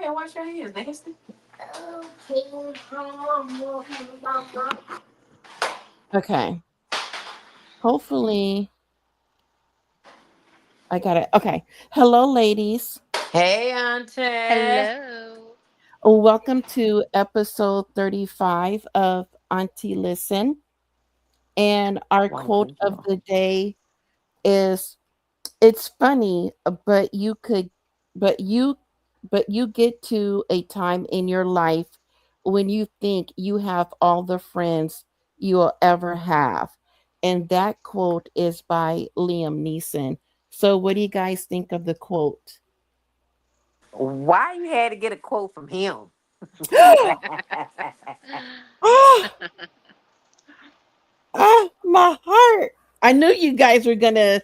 ahead, wash your hands, nasty. Okay. Hopefully, I got it. Okay. Hello, ladies. Hey, Auntie. Hello. Welcome to episode 35 of Auntie Listen. And our quote of Wonderful. the day is it's funny, but you, but you get to a time in your life when you think you have all the friends you will ever have. And that quote is by Liam Neeson. So, what do you guys think of the quote? Why you had to get a quote from him? My heart. I knew you guys were gonna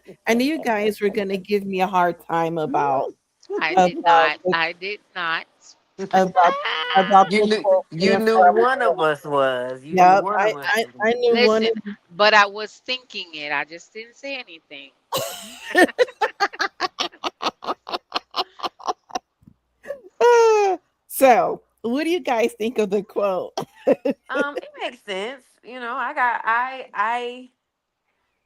give me a hard time I did about not. I did not. about about You the knew quote you being knew forever one of young. us was. You knew Yep, one I, of us I was. I knew one Listen, of but I was thinking it. I just didn't say anything. so, what do you guys think of the quote? It makes sense.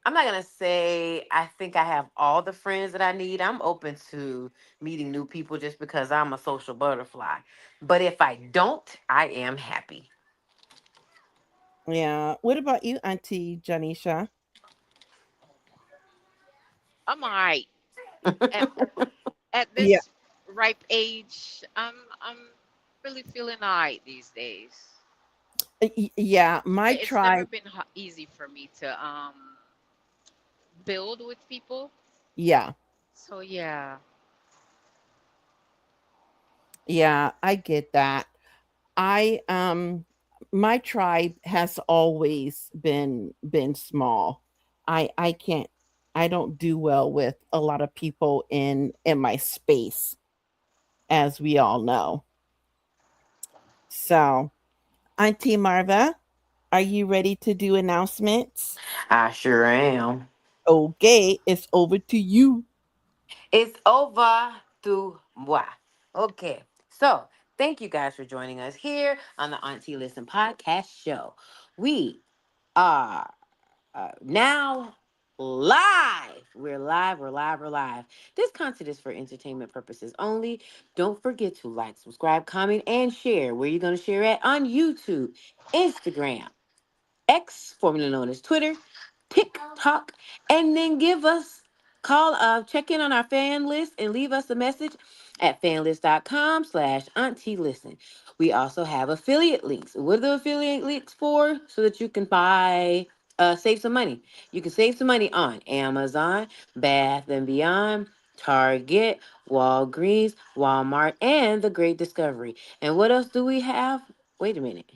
I'm not gonna say I think I have all the friends that I need. I'm open to meeting new people just because I'm a social butterfly. But if I don't, I am happy. Yeah. What about you, Auntie Janisha? I'm all right. At at Yeah. this ripe age, I'm really feeling all right these days. Yeah, my It's never tribe. been easy for me to build with people. Yeah. So yeah. Yeah, I get that. I my tribe has always been small. I can't I don't do well with a lot of people in my space, as we all know. So, Auntie Marva, are you ready to do announcements? I sure am. Okay, it's over to you. It's over to moi. Okay. So thank you guys for joining us here on the Auntie Listen podcast show. We are now live. We're live. We're live. We're live. This content is for entertainment purposes only. Don't forget to like, subscribe, comment, and share. Where you going to share at? On YouTube, Instagram, X, formerly known as Twitter, TikTok, and then give us check in on our fan list and leave us a message at fanlist.com/auntie listen. We also have affiliate links. What are the affiliate links for? So that you can save some money. You can save some money on Amazon, Bath and Beyond, Target, Walgreens, Walmart, and the Great Discovery. And what else do we have? Wait a minute.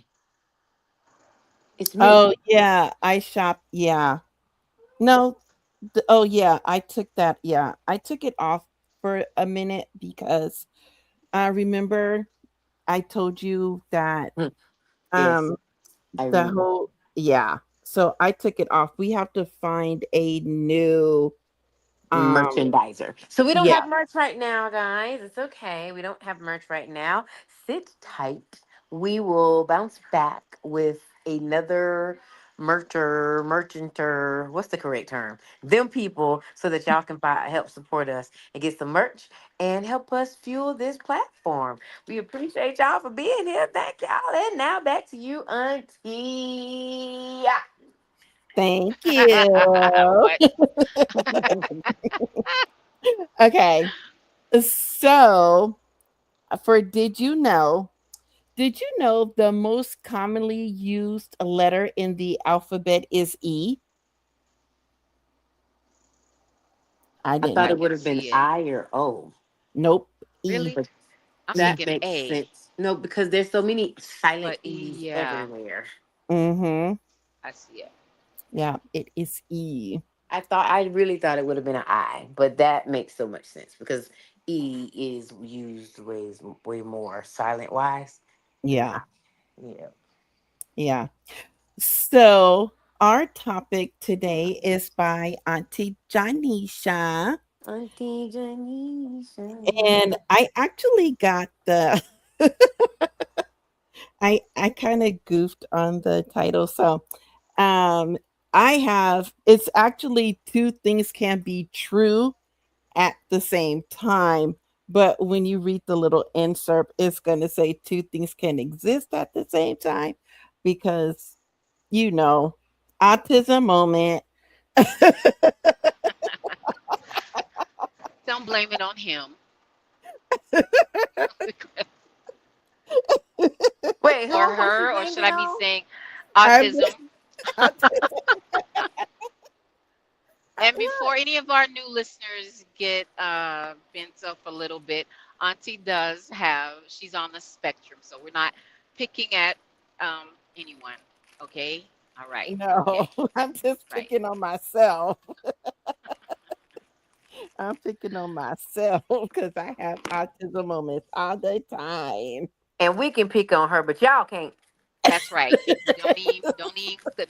It's Oh, missing. yeah, I shop. Yeah. No. Oh, yeah, I took that. Yeah, I took it off for a minute because I remember I told you that Hmm. Yes, um I the remember. whole yeah. So I took it off. We have to find a new um Merchandiser. So we don't yeah. have merch right now, guys. It's okay. We don't have merch right now. Sit tight. We will bounce back with another merchanter. What's the correct term? Them people, so that y'all can help support us and get some merch and help us fuel this platform. We appreciate y'all for being here. Thank y'all. And now back to you, Auntie. Thank you. What? Okay. So, for did you know the most commonly used letter in the alphabet is E? I I didn't thought I know. it would can have been see it. I or O. Nope. E. Really? But I'm E. that thinking makes A, sense. No, because there's so many silent but E's yeah, everywhere. Mhm. I see it. Yeah, it is E. I really thought it would have been an I, but that makes so much sense because E is used way more silent wise than Yeah. I. Yeah. Yeah. So, our topic today is by Auntie Janisha. Auntie Janice. And I actually got the I kind of goofed on the title. So, um I have it's actually two things can be true at the same time, but when you read the little insert, it's going to say two things can exist at the same time because you know, autism moment. Don't blame it on him. Wait, Or who? What you her, or blamed should it I be on? saying I autism? mean, autism. And before any of our new listeners get bent up a little bit, Auntie does have, she's on the spectrum. So we're not picking at anyone. Okay? All right. No, Okay. I'm just Right. picking on myself. I'm picking on myself because I have autism moments all the time. And we can pick on her, but y'all can't That's right.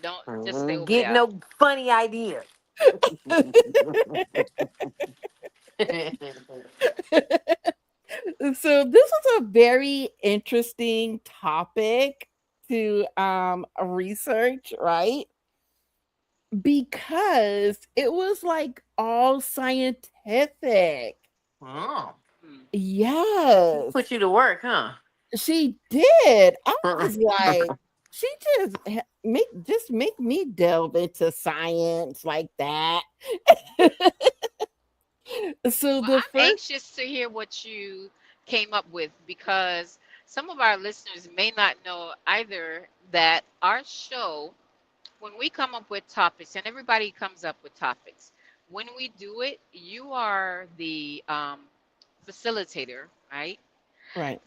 Don't just stay over get there. no funny ideas. So this is a very interesting topic to research, right? Because it was like all scientific. Oh, Hmm. Yes, put you to work, huh? she did. I was like, she just make me delve into science like that. So Well, the I'm first anxious to hear what you came up with because some of our listeners may not know either that our show, when we come up with topics, and everybody comes up with topics, when we do it, you are the facilitator, right? right,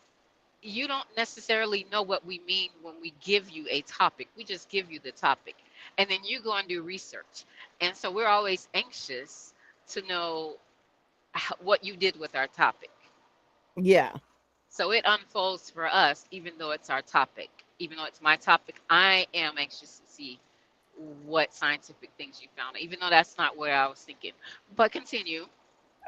You don't necessarily know what we mean when we give you a topic. We just give you the topic. And then you go and do research. And so we're always anxious to know what you did with our topic. yeah, So it unfolds for us, even though it's our topic. Even though it's my topic, I am anxious to see what scientific things you found, even though that's not where I was thinking. But continue.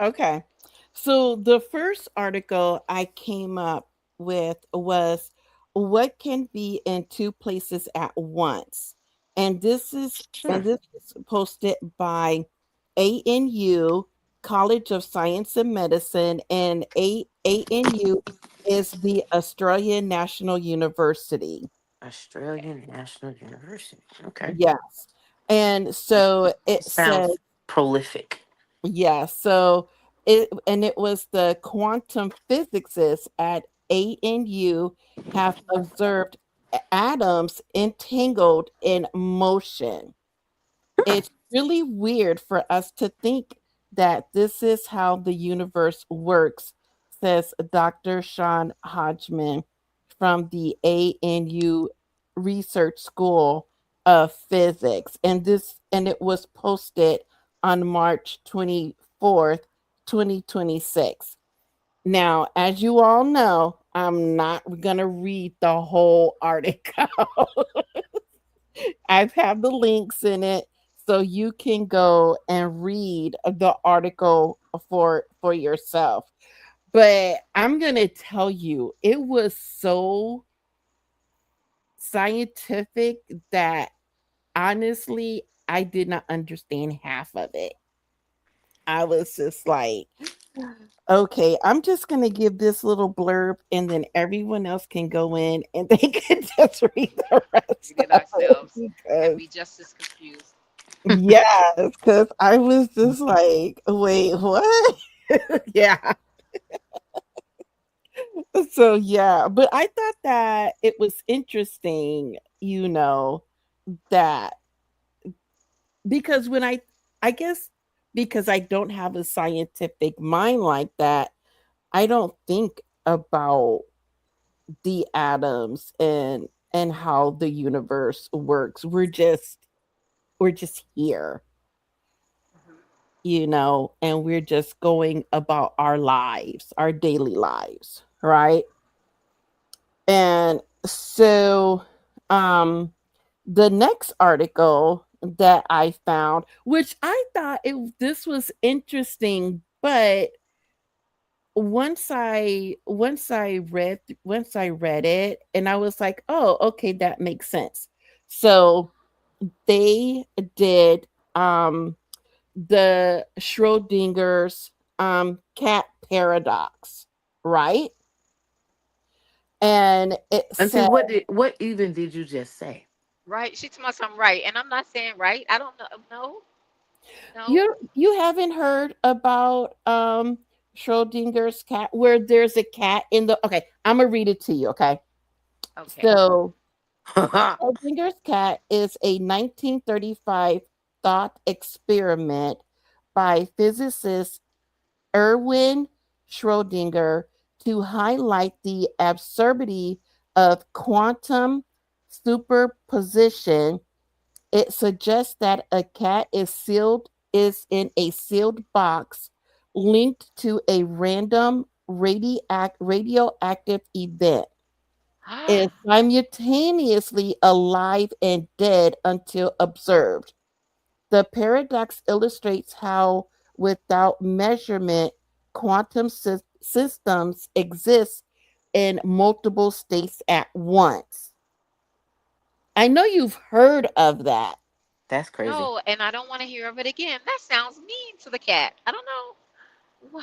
okay. So the first article I came up with was what can be in two places at once. And Hmm. this is posted by ANU College of Science and Medicine, and ANU is the Australian National University. Australian National University. Okay. Yes. And so it says Sounds prolific. yeah, it was the quantum physicists at ANU have observed atoms entangled in motion. It's really weird for us to think that this is how the universe works, says Dr. Sean Hodgman from the ANU Research School of Physics. And it was posted on March 24th, 2026. Now, as you all know, I'm not going to read the whole article. I have the links in it so you can go and read the article for yourself. But I'm going to tell you it was so scientific that honestly I did not understand half of it. I was just like, okay, I'm just going to give this little blurb and then everyone else can go in and they can just read the rest Read it of it ourselves and because be just as confused. yes, because I was just like, wait, what? Yeah. So yeah, but I thought that it was interesting, that because I guess because I don't have a scientific mind like that, I don't think about the atoms and how the universe works. We're just here, Mhm. and we're just going about our lives, our daily lives, right? And so, um, the next article that I found, which I thought this was interesting, but once I read it, and I was like, oh, okay, that makes sense. So they did the Schrodinger's cat paradox, right? And it Auntie, said, what even did you just say? Right? She told me I'm right, and I'm not saying right. I don't know. No, no. you haven't heard about Schrodinger's cat, where there's a cat in the, okay, I'm gonna read it to you, okay? Okay. So Schrodinger's cat is a 1935 thought experiment by physicist Erwin Schrödinger to highlight the absurdity of quantum superposition. It suggests that a cat is in a sealed box linked to a random radioactive event, is simultaneously alive and dead until observed. The paradox illustrates how, without measurement, quantum systems exist in multiple states at once. I know you've heard of that. That's crazy. No, and I don't want to hear of it again. That sounds mean to the cat. I don't know. Wha-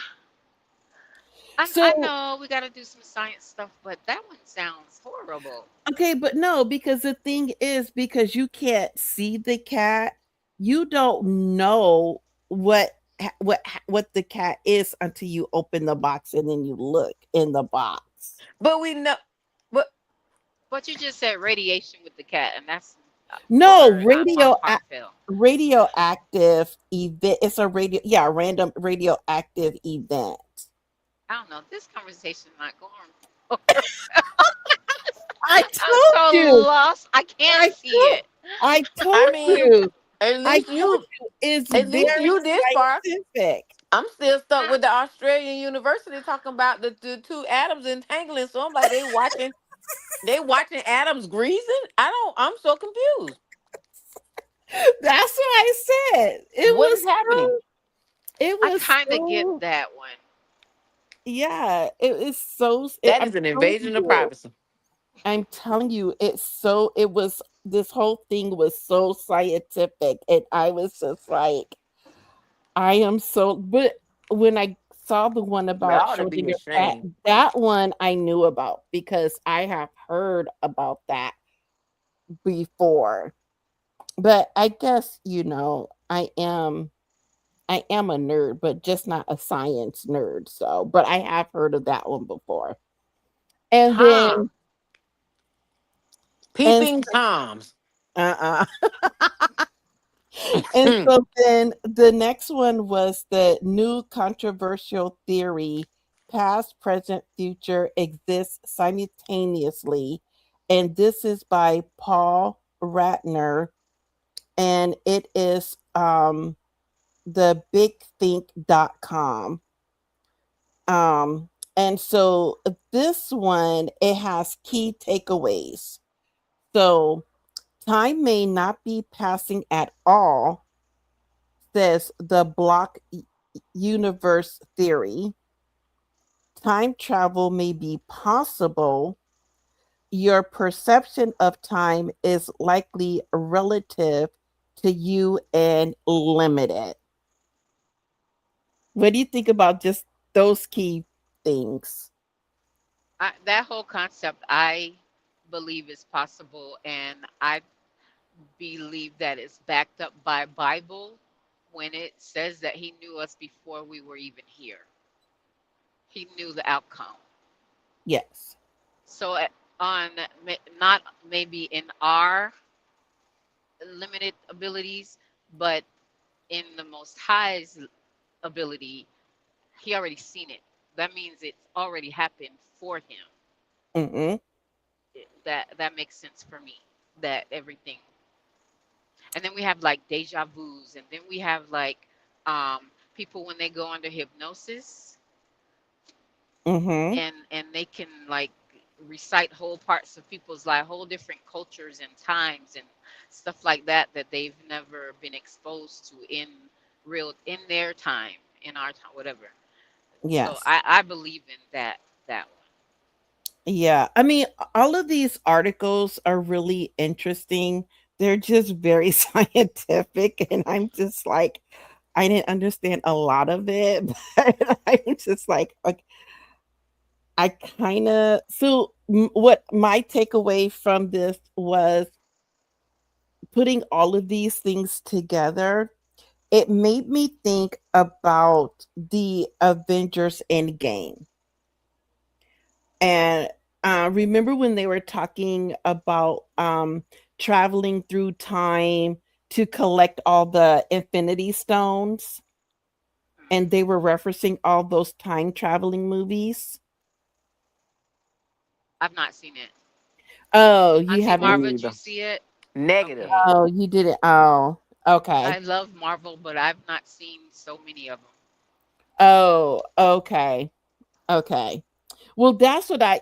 I So, know we got to do some science stuff, but that one sounds horrible. okay, but no, because the thing is, because you can't see the cat, you don't know what the cat is until you open the box and then you look in the box. But we know, but But you just said radiation with the cat, and that's No, where my heart fell. radioactive event. It's a yeah, random radioactive event. I don't know. This conversation is not going. I I'm told so you. lost. I can't I see told it. I I told mean, you. at I least told you, you it's at least very you this far. scientific. I'm still stuck I, with the Australian university talking about the two atoms entangling. So I'm like, they watching atoms greasing. I'm so confused. That's what I said. What is happening? It I was kind of get so that one. yeah, it is so That is an invasion of privacy. I'm telling you, it was this whole thing was so scientific, and I was just like, I am so, but when I saw the one You about ought to be Schrodinger cat, ashamed. that one I knew about because I have heard about that before. But I guess, I am a nerd, but just not a science nerd. So, but I have heard of that one before. And Huh. then and Peeping toms. uh And so then the next one was the new controversial theory: past, present, future exists simultaneously. And this is by Paul Ratner, and it is the bigthink.com. And so this one, it has key takeaways. So time may not be passing at all, says the block universe theory. Time travel may be possible. Your perception of time is likely relative to you and limited. What do you think about just those key things? That whole concept, I believe is possible, and I believe that it's backed up by Bible when it says that He knew us before we were even here. He knew the outcome. Yes. So on not maybe in our limited abilities, but in the Most High's ability, He already seen it. That means it's already happened for Him. Mm-hmm. That makes sense for me. That everything, and then we have like deja vu's, and then we have like people when they go under hypnosis, Mm-hmm. and they can like recite whole parts of people's life, whole different cultures and times and stuff like that that they've never been exposed to in their time. in our time, whatever. So Yes. I believe in that one. Yeah. I mean, all of these articles are really interesting. They're just very scientific. And I'm just like, I didn't understand a lot of it, but I'm just like I kind of, so what my takeaway from this was putting all of these things together. It made me think about the Avengers Endgame. And remember when they were talking about traveling through time to collect all the Infinity Stones? And Mhm. they were referencing all those time traveling movies. I've not seen it. Oh, you Auntie haven't? Marva, Me did you either. see it? Negative. Okay. Oh, you didn't. Oh, okay. I love Marvel, but I've not seen so many of them. Oh, okay. Okay. Well, that's what I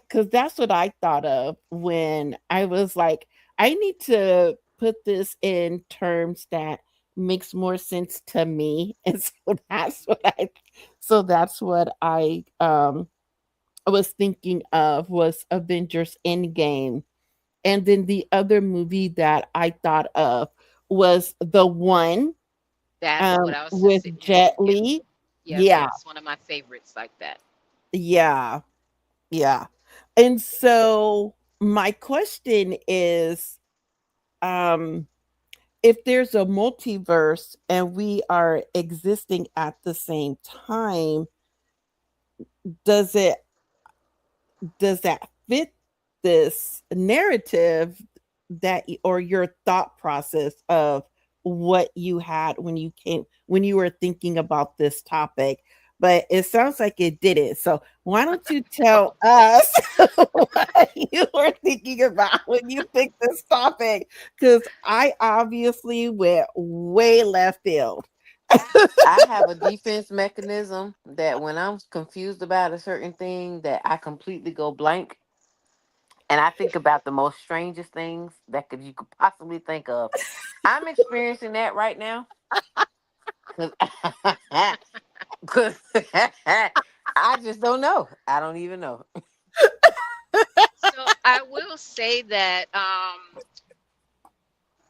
thought of when I was like, I need to put this in terms that makes more sense to me. And so that's what I was thinking of was Avengers Endgame. And then the other movie that I thought of was the one That's what I was just with sitting here Jet thinking. Li. Yes, Yeah, that's one of my favorites like that. yeah. Yeah. And so my question is, um, if there's a multiverse and we are existing at the same time, does it does that fit this narrative or your thought process of what you had when you were thinking about this topic? But it sounds like it didn't. So why don't you tell us what you were thinking about when you picked this topic? Because I obviously went way left field. I have a defense mechanism that when I'm confused about a certain thing, that I completely go blank and I think about the most strangest things that you could possibly think of. I'm experiencing that right now because I just don't know. I don't even know. So I will say that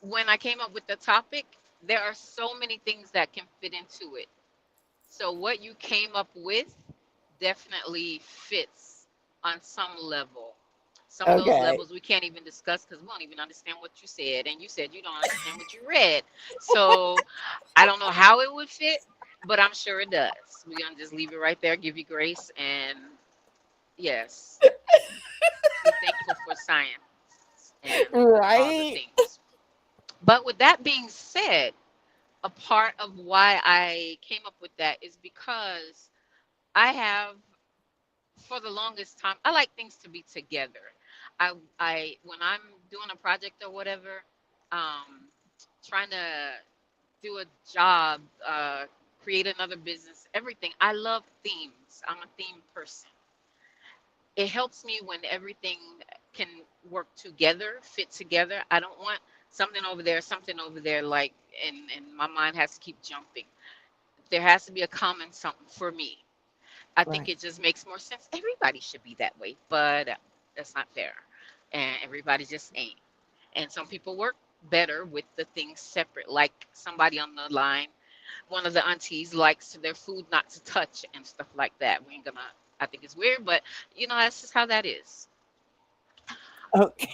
when I came up with the topic, there are so many things that can fit into it. So what you came up with definitely fits on some level. Some of those Okay. levels we can't even discuss because we don't even understand what you said, and you said you don't understand what you read. So I don't know how it would fit, but I'm sure it does. We're gonna just leave it right there, give you grace, and yes, be thankful for science and all the Right? things. But with that being said, a part of why I came up with that is because I have, for the longest time, I like things to be together. I when I'm doing a project or whatever, um, trying to do a job, create another business, everything. I love themes. I'm a theme person. It helps me when everything can work together, fit together. I don't want something over there, like, and my mind has to keep jumping. There has to be a common something for me. I think Right. it just makes more sense. Everybody should be that way, but that's not fair. And everybody just ain't. And some people work better with the things separate, like somebody on the line, one of the aunties likes their food not to touch and stuff like that. We ain't gonna, I think it's weird, but that's just how that is. Okay.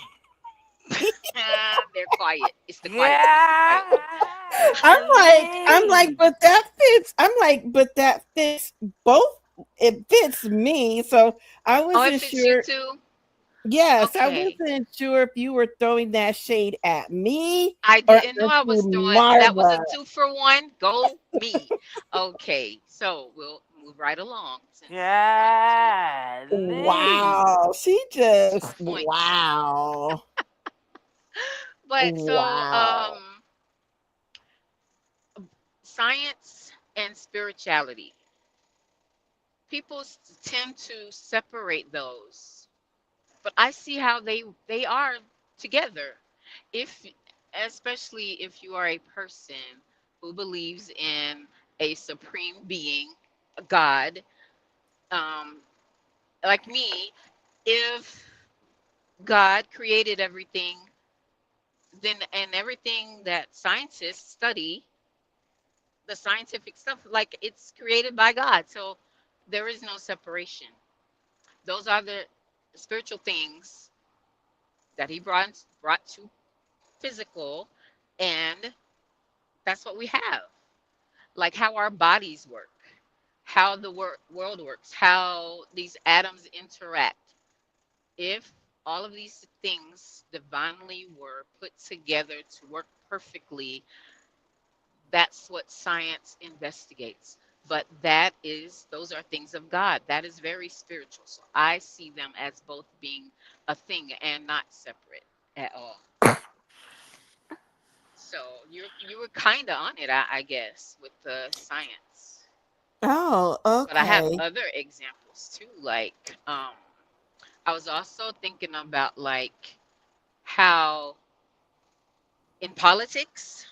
They're quiet. It's the quiet one. It's the quiet one. I'm like, Golly. but that fits. I'm like, but that fits both. It fits me. So I Oh, it wasn't fits you sure. too? Yes, I Okay. wasn't sure if you were throwing that shade at me I or didn't know I Auntie was doing that. Was a Marva. 2 for 1. Go me. Okay, so we'll move right along since Auntie Golly. Wow. She is just, pointing. wow. But so Wow. science and spirituality. People tend to separate those, but I see how they are together. If Especially if you are a person who believes in a supreme being, God, um, like me, if God created everything, then and everything that scientists study, the scientific stuff, like it's created by God. So there is no separation. Those are the spiritual things that He brought to physical, and that's what we have. Like how our bodies work, how the world works, how these atoms interact. If all of these things divinely were put together to work perfectly, that's what science investigates. But those are things of God. That is very spiritual. So I see them as both being a thing and not separate at all. So you were kind of on it, I guess, with the science. Oh, But I have okay. other examples too. Like, I was also thinking about like how in politics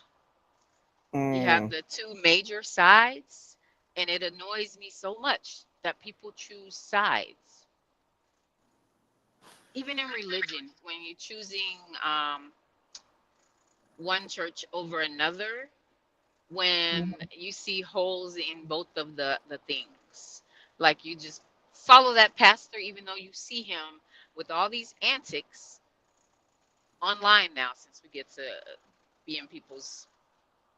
you have Mm, the two major sides, and it annoys me so much that people choose sides. Even in religion, when you're choosing one church over another, when mhm. you see holes in both of the things, like you just follow that pastor, even though you see him with all these antics online now, since we get to be in people's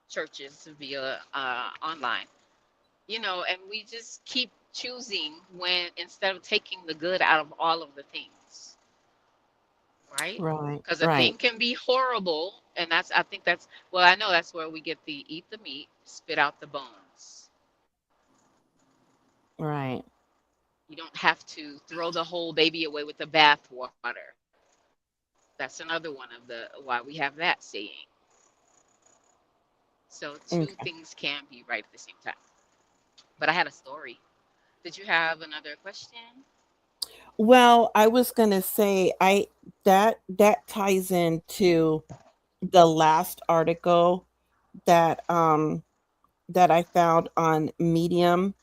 churches via online, and we just keep choosing when instead of taking the good out of all of the things, right? Right, Because a right, thing can be horrible, and I think that's, well, I know that's where we get the eat the meat, spit out the bones. right. You don't have to throw the whole baby away with the bathwater. That's another one of the why we have that saying. So two Okay. things can be right at the same time. But I had a story. Did you have another question? Well, I was gonna say that ties into the last article that that I found on Medium,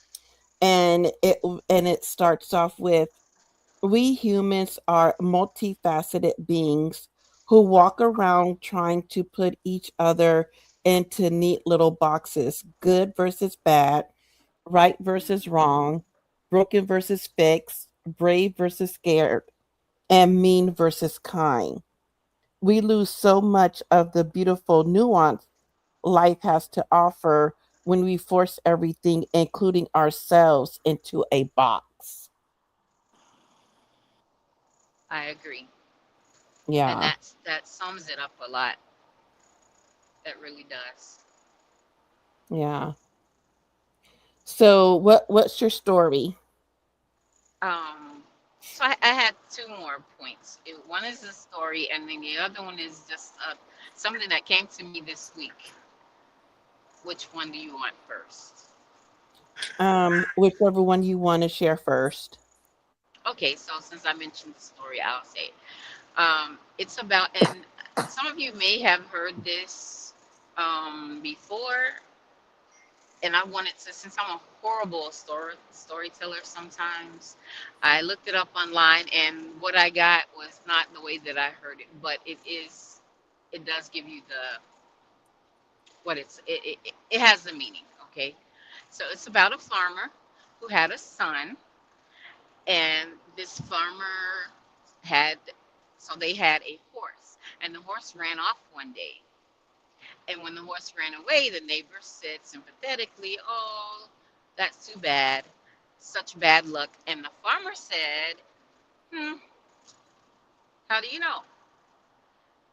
and it starts off with, we humans are multifaceted beings who walk around trying to put each other into neat little boxes: good versus bad, right versus Hmm. wrong, broken versus fixed, brave versus scared, and mean versus kind. We lose so much of the beautiful nuance life has to offer when we force everything, including ourselves, into a box. I agree. And Yeah, that sums it up a lot. That really does. yeah. So, what's your story? Um, so I had two more points. One is a story, and then the other one is just something that came to me this week. Which one do you want first? Whichever one you want to share first. Okay, so since I mentioned the story, I'll say it. It's about, and some of you may have heard this before, and I wanted to, since I'm a horrible storyteller sometimes, I looked it up online, and what I got was not the way that I heard it, but it does give you the what it has the meaning. Okay, so it's about a farmer who had a son, and this farmer had, so they had a horse, and the horse ran off one day. And when the horse ran away, the neighbor said sympathetically, "Oh, that's too bad. Such bad luck." And the farmer said, "Hmm, how do you know?"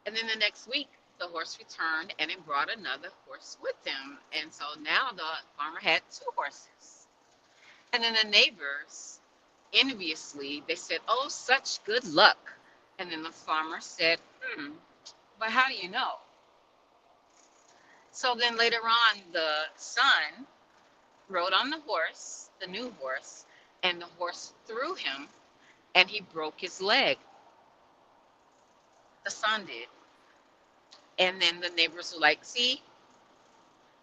And then the next week, the horse returned and it brought another horse with him. And so now the farmer had two horses. And then the neighbors, enviously, they said, "Oh, such good luck." And then the farmer said, "But how do you know?" So then later on, the son rode on the horse, the new horse, and the horse threw him and he broke his leg. The son did. And then the neighbors were like, "See,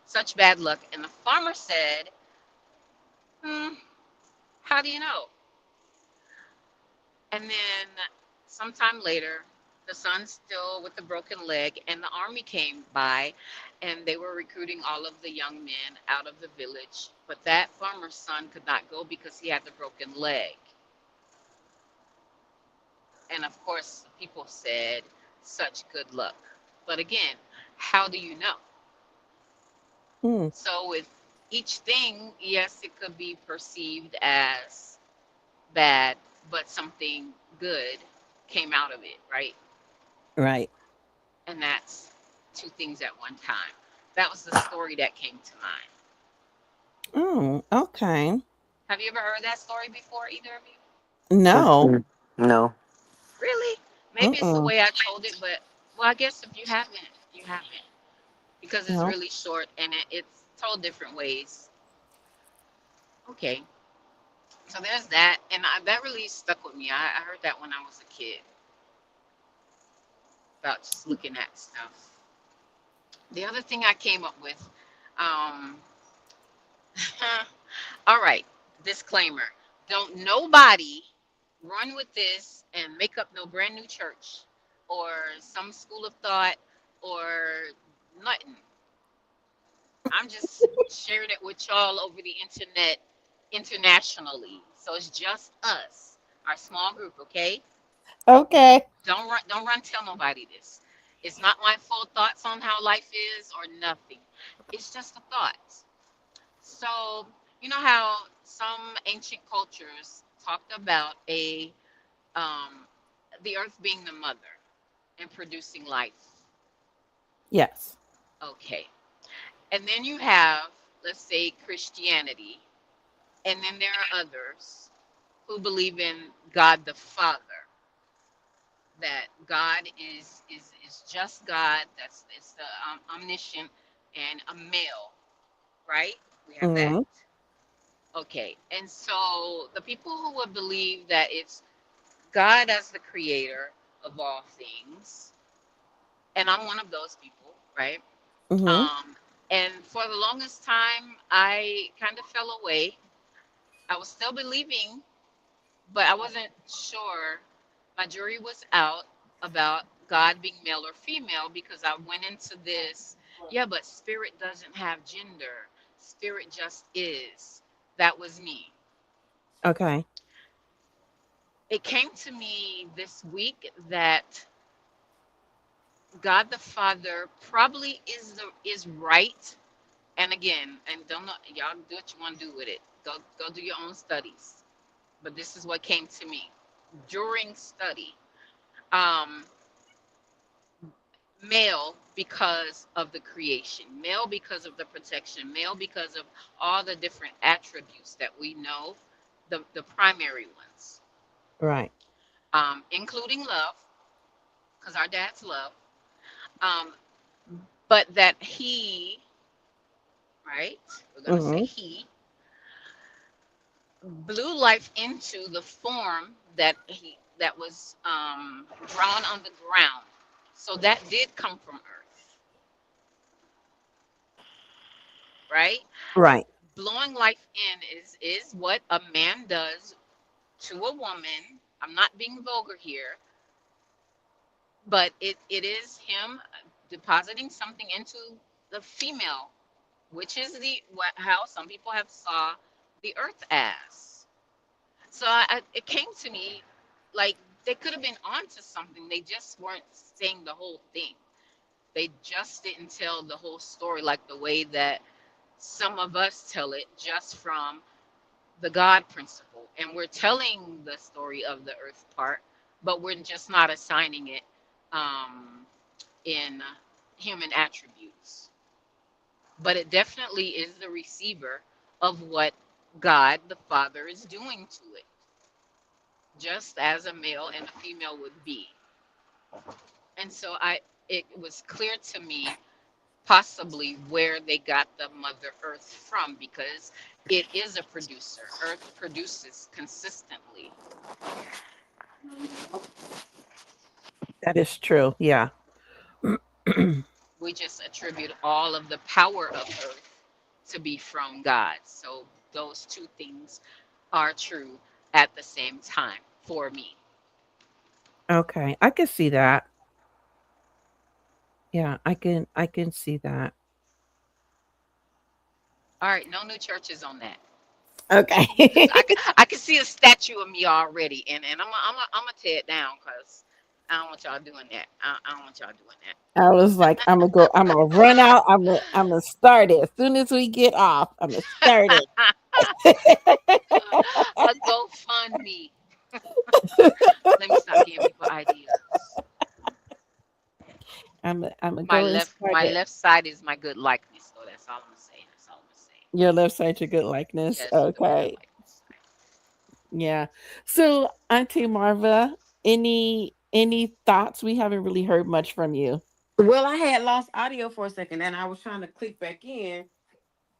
such bad luck." And the farmer said, Hmm, how do you know? And then sometime later, the son's still with the broken leg, and the army came by and they were recruiting all of the young men out of the village. But that farmer's son could not go because he had the broken leg. And of course, people said, such good luck. But again, how do you know? Mm, So, with each thing, yes, it could be perceived as bad, but something good came out of it, right? right. And that's two things at one time. That was the story that came to mind. Oh, okay. Have you ever heard that story before, either of you? No. Mm-mm. No. Really? Maybe it's the Mm-mm. way I told it, but well, I guess if you haven't, you haven't, because it's No. really short and it's told different ways. Okay, so there's that, and that really stuck with me. I heard that when I was a kid about just looking at stuff. The other thing I came up with, um, all right, disclaimer. Don't nobody run with this and make up no brand new church or some school of thought or nothing. I'm just sharing it with y'all over the internet internationally. So it's just us, our small group, okay? Okay. Don't run tell nobody this. It's not my full thoughts on how life is or nothing. It's just a thought. So, you know how some ancient cultures talked about a um, the earth being the mother and producing life. Yes. Okay. And then you have, let's say, Christianity, and then there are others who believe in God the Father, that God is just God, that's it's the omniscient and a male, right? We have that. Mm-hmm. Okay. And so the people who would believe that it's God as the creator of all things, and I'm one of those people, right? Mm-hmm. Um, and for the longest time, I kind of fell away. I was still believing, but I wasn't sure. My jury was out about God being male or female because I went into this, yeah, but spirit doesn't have gender, spirit just is. That was me. Okay. It came to me this week that God the Father probably is right. And again, and don't know, y'all do what you want to do with it. Go do your own studies. But this is what came to me during study. Um, Male because of the creation, male because of the protection, male because of all the different attributes that we know, the primary ones, Right. including love, because our dad's love, um, but that he, right? We're gonna say Mm-hmm. he blew life into the form that was drawn on the ground. So that did come from Earth, right? Right. Blowing life in is what a man does to a woman. I'm not being vulgar here, but it is him depositing something into the female, which is how some people have saw the Earth as. So it came to me like they could have been onto something. They just weren't saying the whole thing. They just didn't tell the whole story like the way that some of us tell it, just from the God principle. And we're telling the story of the earth part, but we're just not assigning it um, in human attributes. But it definitely is the receiver of what God the Father is doing to it, just as a male and a female would be. And so it was clear to me possibly where they got the mother earth from, because it is a producer. Earth produces consistently. That is true. Yeah. We just attribute all of the power of earth to be from God. So those two things are true at the same time for me. Okay, I can see that. Yeah, I can see that. All right, no new churches on that. Cause Okay. I can see a statue of me already, and I'm gonna tear it down because I don't want y'all doing that. I don't want y'all doing that. I was like, I'm gonna run out. I'm gonna start it as soon as we get off. I'm gonna start it. A GoFundMe. Let me stop giving people ideas. I'm gonna go and start My it. left side is my good likeness, so that's all I'm gonna say. That's all I'm gonna say. Your left side, your good likeness. Yes, the good Okay. likeness side. Yeah. So, Auntie Marva, any thoughts? We haven't really heard much from you. Well, I had lost audio for a second, and I was trying to click back in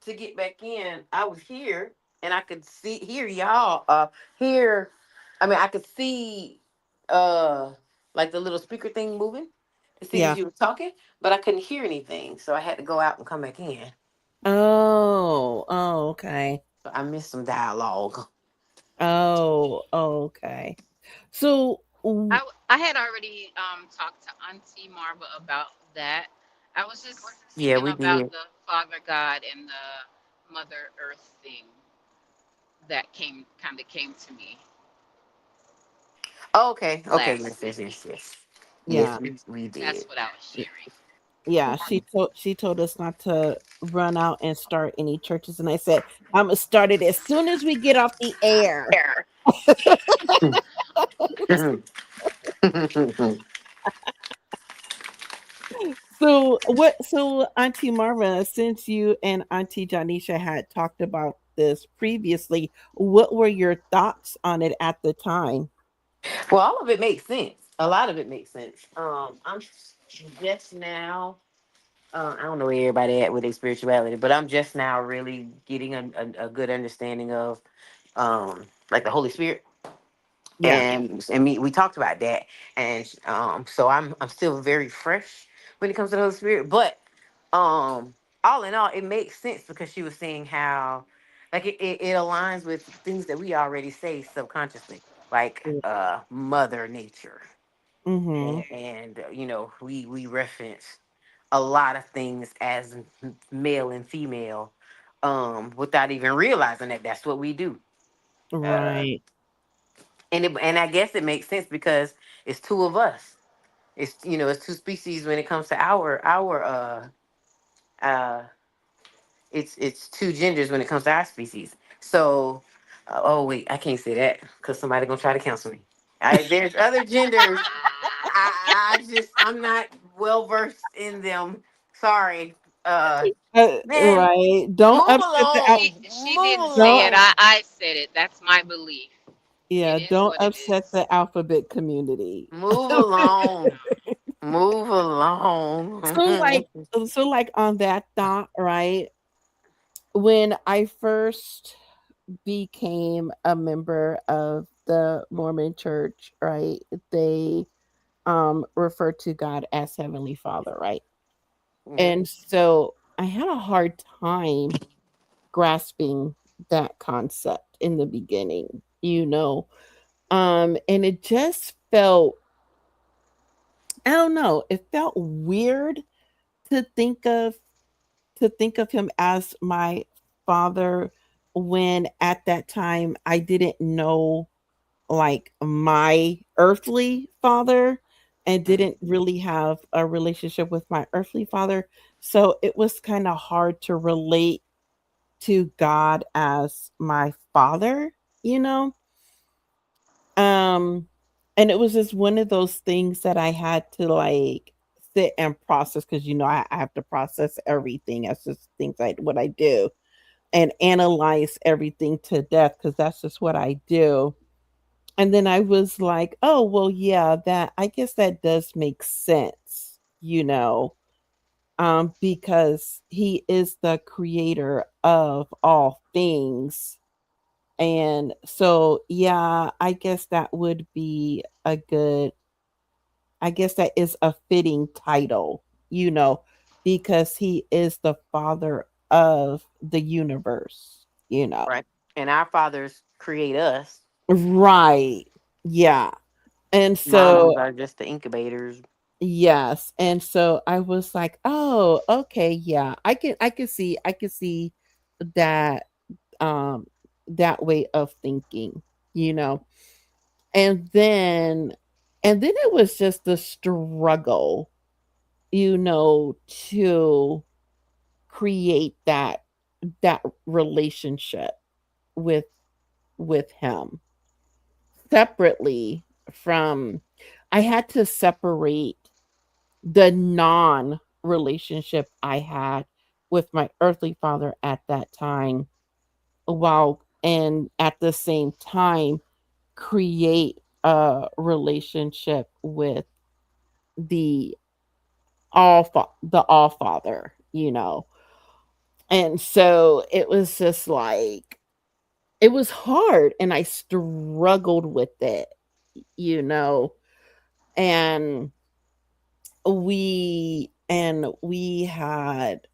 to get back in. I was here, and I could see hear y'all. Here, I mean, I could see uh like the little speaker thing moving to see that Yeah. you were talking, but I couldn't hear anything, so I had to go out and come back in. Oh. Oh. Okay. So I missed some dialogue. Oh. Okay. So. I had already talked to Auntie Marva about that. I was just Yeah, speaking we about did. the Father God and the Mother Earth thing that came to me Okay. Okay. last Yes. Yes. week. Yes. Yes. Yes. Yeah. We That's did. what I was sharing. Yeah, she told us not to run out and start any churches, and I said I'm gonna start it as soon as we get off the air. So what? So Auntie Marva, since you and Auntie Janisha had talked about this previously, what were your thoughts on it at the time? Well, all of it makes sense. A lot of it makes sense. I'm just now. I don't know where everybody at with their spirituality, but I'm just now really getting a good understanding of like the Holy Spirit, Yeah. and me. We talked about that, and so I'm still very fresh when it comes to the Holy Spirit, but all in all, it makes sense because she was saying how like it aligns with things that we already say subconsciously, like Mother Nature, Mm-hmm. and we reference a lot of things as male and female without even realizing that that's what we do. uh Right. and I guess it makes sense because it's two of us. It's two species when it comes to our uh it's two genders when it comes to our species. So oh wait, I can't say that because somebody gonna try to cancel me. There's other genders. I'm not well versed in them. Sorry. Man, Right. Don't move upset the along. She Move didn't say don't it. along. I said it. That's my belief. It yeah, is don't what it upset is. the alphabet community. Move along. Move So along. like so on that thought, right? When I first became a member of the Mormon church, right? They refer to God as Heavenly Father, right? Mhm. And so I had a hard time grasping that concept in the beginning. And it just felt, I don't know, it felt weird to think of him as my father when at that time I didn't know like my earthly father and Mhm. didn't really have a relationship with my earthly father. So it was kind of hard to relate to God as my father, you know? Um and it was just one of those things that I had to like sit and process because I have to process everything. That's just things I what I do and analyze everything to death because that's just what I do. And then I was like, oh, well, yeah, that I guess that does make sense, because he is the creator of all things. And so, yeah, I guess that is a fitting title, because he is the father of the universe. you know. Right. And our fathers create us. Right. Yeah. And so, Moms are just the incubators. yes. And so I was like, "Oh, okay, yeah. I can see that um that way of thinking, you know." And then it was just a struggle, to create that relationship with him separately from. I had to separate the non relationship I had with my earthly father at that time, while and at the same time create a relationship with the the all father, and so it was just like, it was hard, and I struggled with it, you know and we had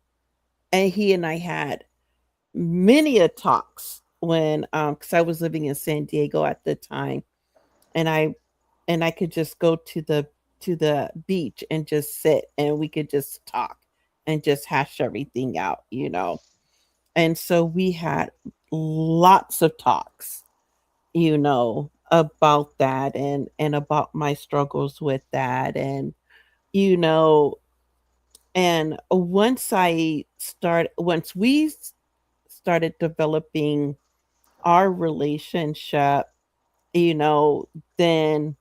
and he and I had many a talks when, because I was living in San Diego at the time, and I could just go to the beach and just sit, and we could just talk and just hash everything out, and so we had lots of talks, about that, and about my struggles with that, and you know and once we started developing our relationship, you know then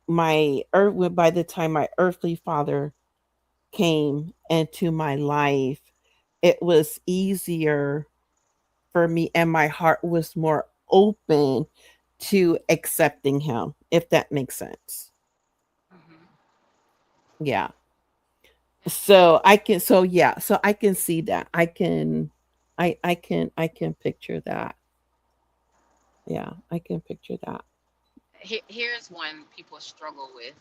by the time my earthly father came into my life, it was easier for me, and my heart was more open to accepting him, if that makes sense. Hmm. Yeah. So I can see that. I can picture that. Yeah, I can picture that. Here's one people struggle with.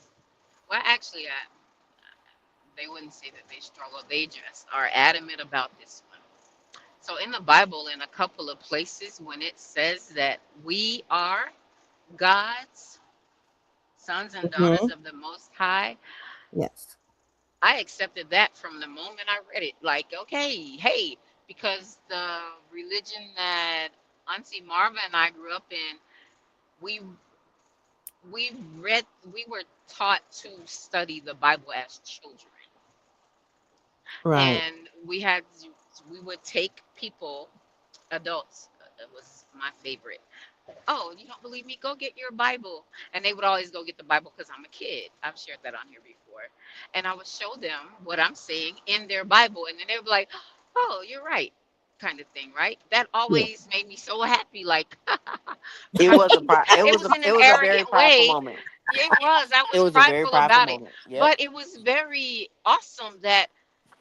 Well, actually, they wouldn't say that they struggle. They just are adamant about this one. So in the Bible, in a couple of places, when it says that we are God's sons and daughters Hmm. of the Most High, Yes. I accepted that from the moment I read it. Like, okay, hey, because the religion that Auntie Marva and I grew up in, we we we were taught to study the Bible as children, Right. and we would take people, adults. It was my favorite. Oh, you don't believe me? Go get your Bible. And they would always go get the Bible because I'm a kid. I've shared that on here before. And I would show them what I'm saying in their Bible. And then they would be like, oh, you're right, kind of thing, right? That Yeah. always made me so happy. Like, It I was mean, it was in it an was a very arrogant prideful way. moment. It was. I It was was a very prideful prideful about it. moment. Yep. But it was very awesome that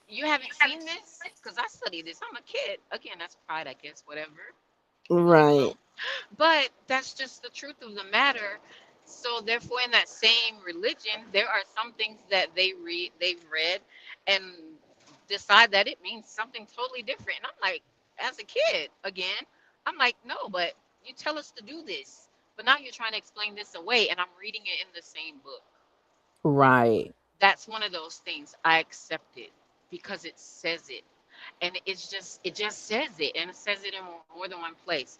you haven't seen this because I studied this. I'm a kid. Again, that's pride, I guess, whatever, you Right. know. But that's just the truth of the matter. So therefore, in that same religion, there are some things that they've read, and decide that it means something totally different. And I'm like, as a kid, again, I'm like, no, but you tell us to do this, but now you're trying to explain this away, and I'm reading it in the same book. Right. That's one of those things I accept it because it says it, and it just says it, and it says it in more than one place.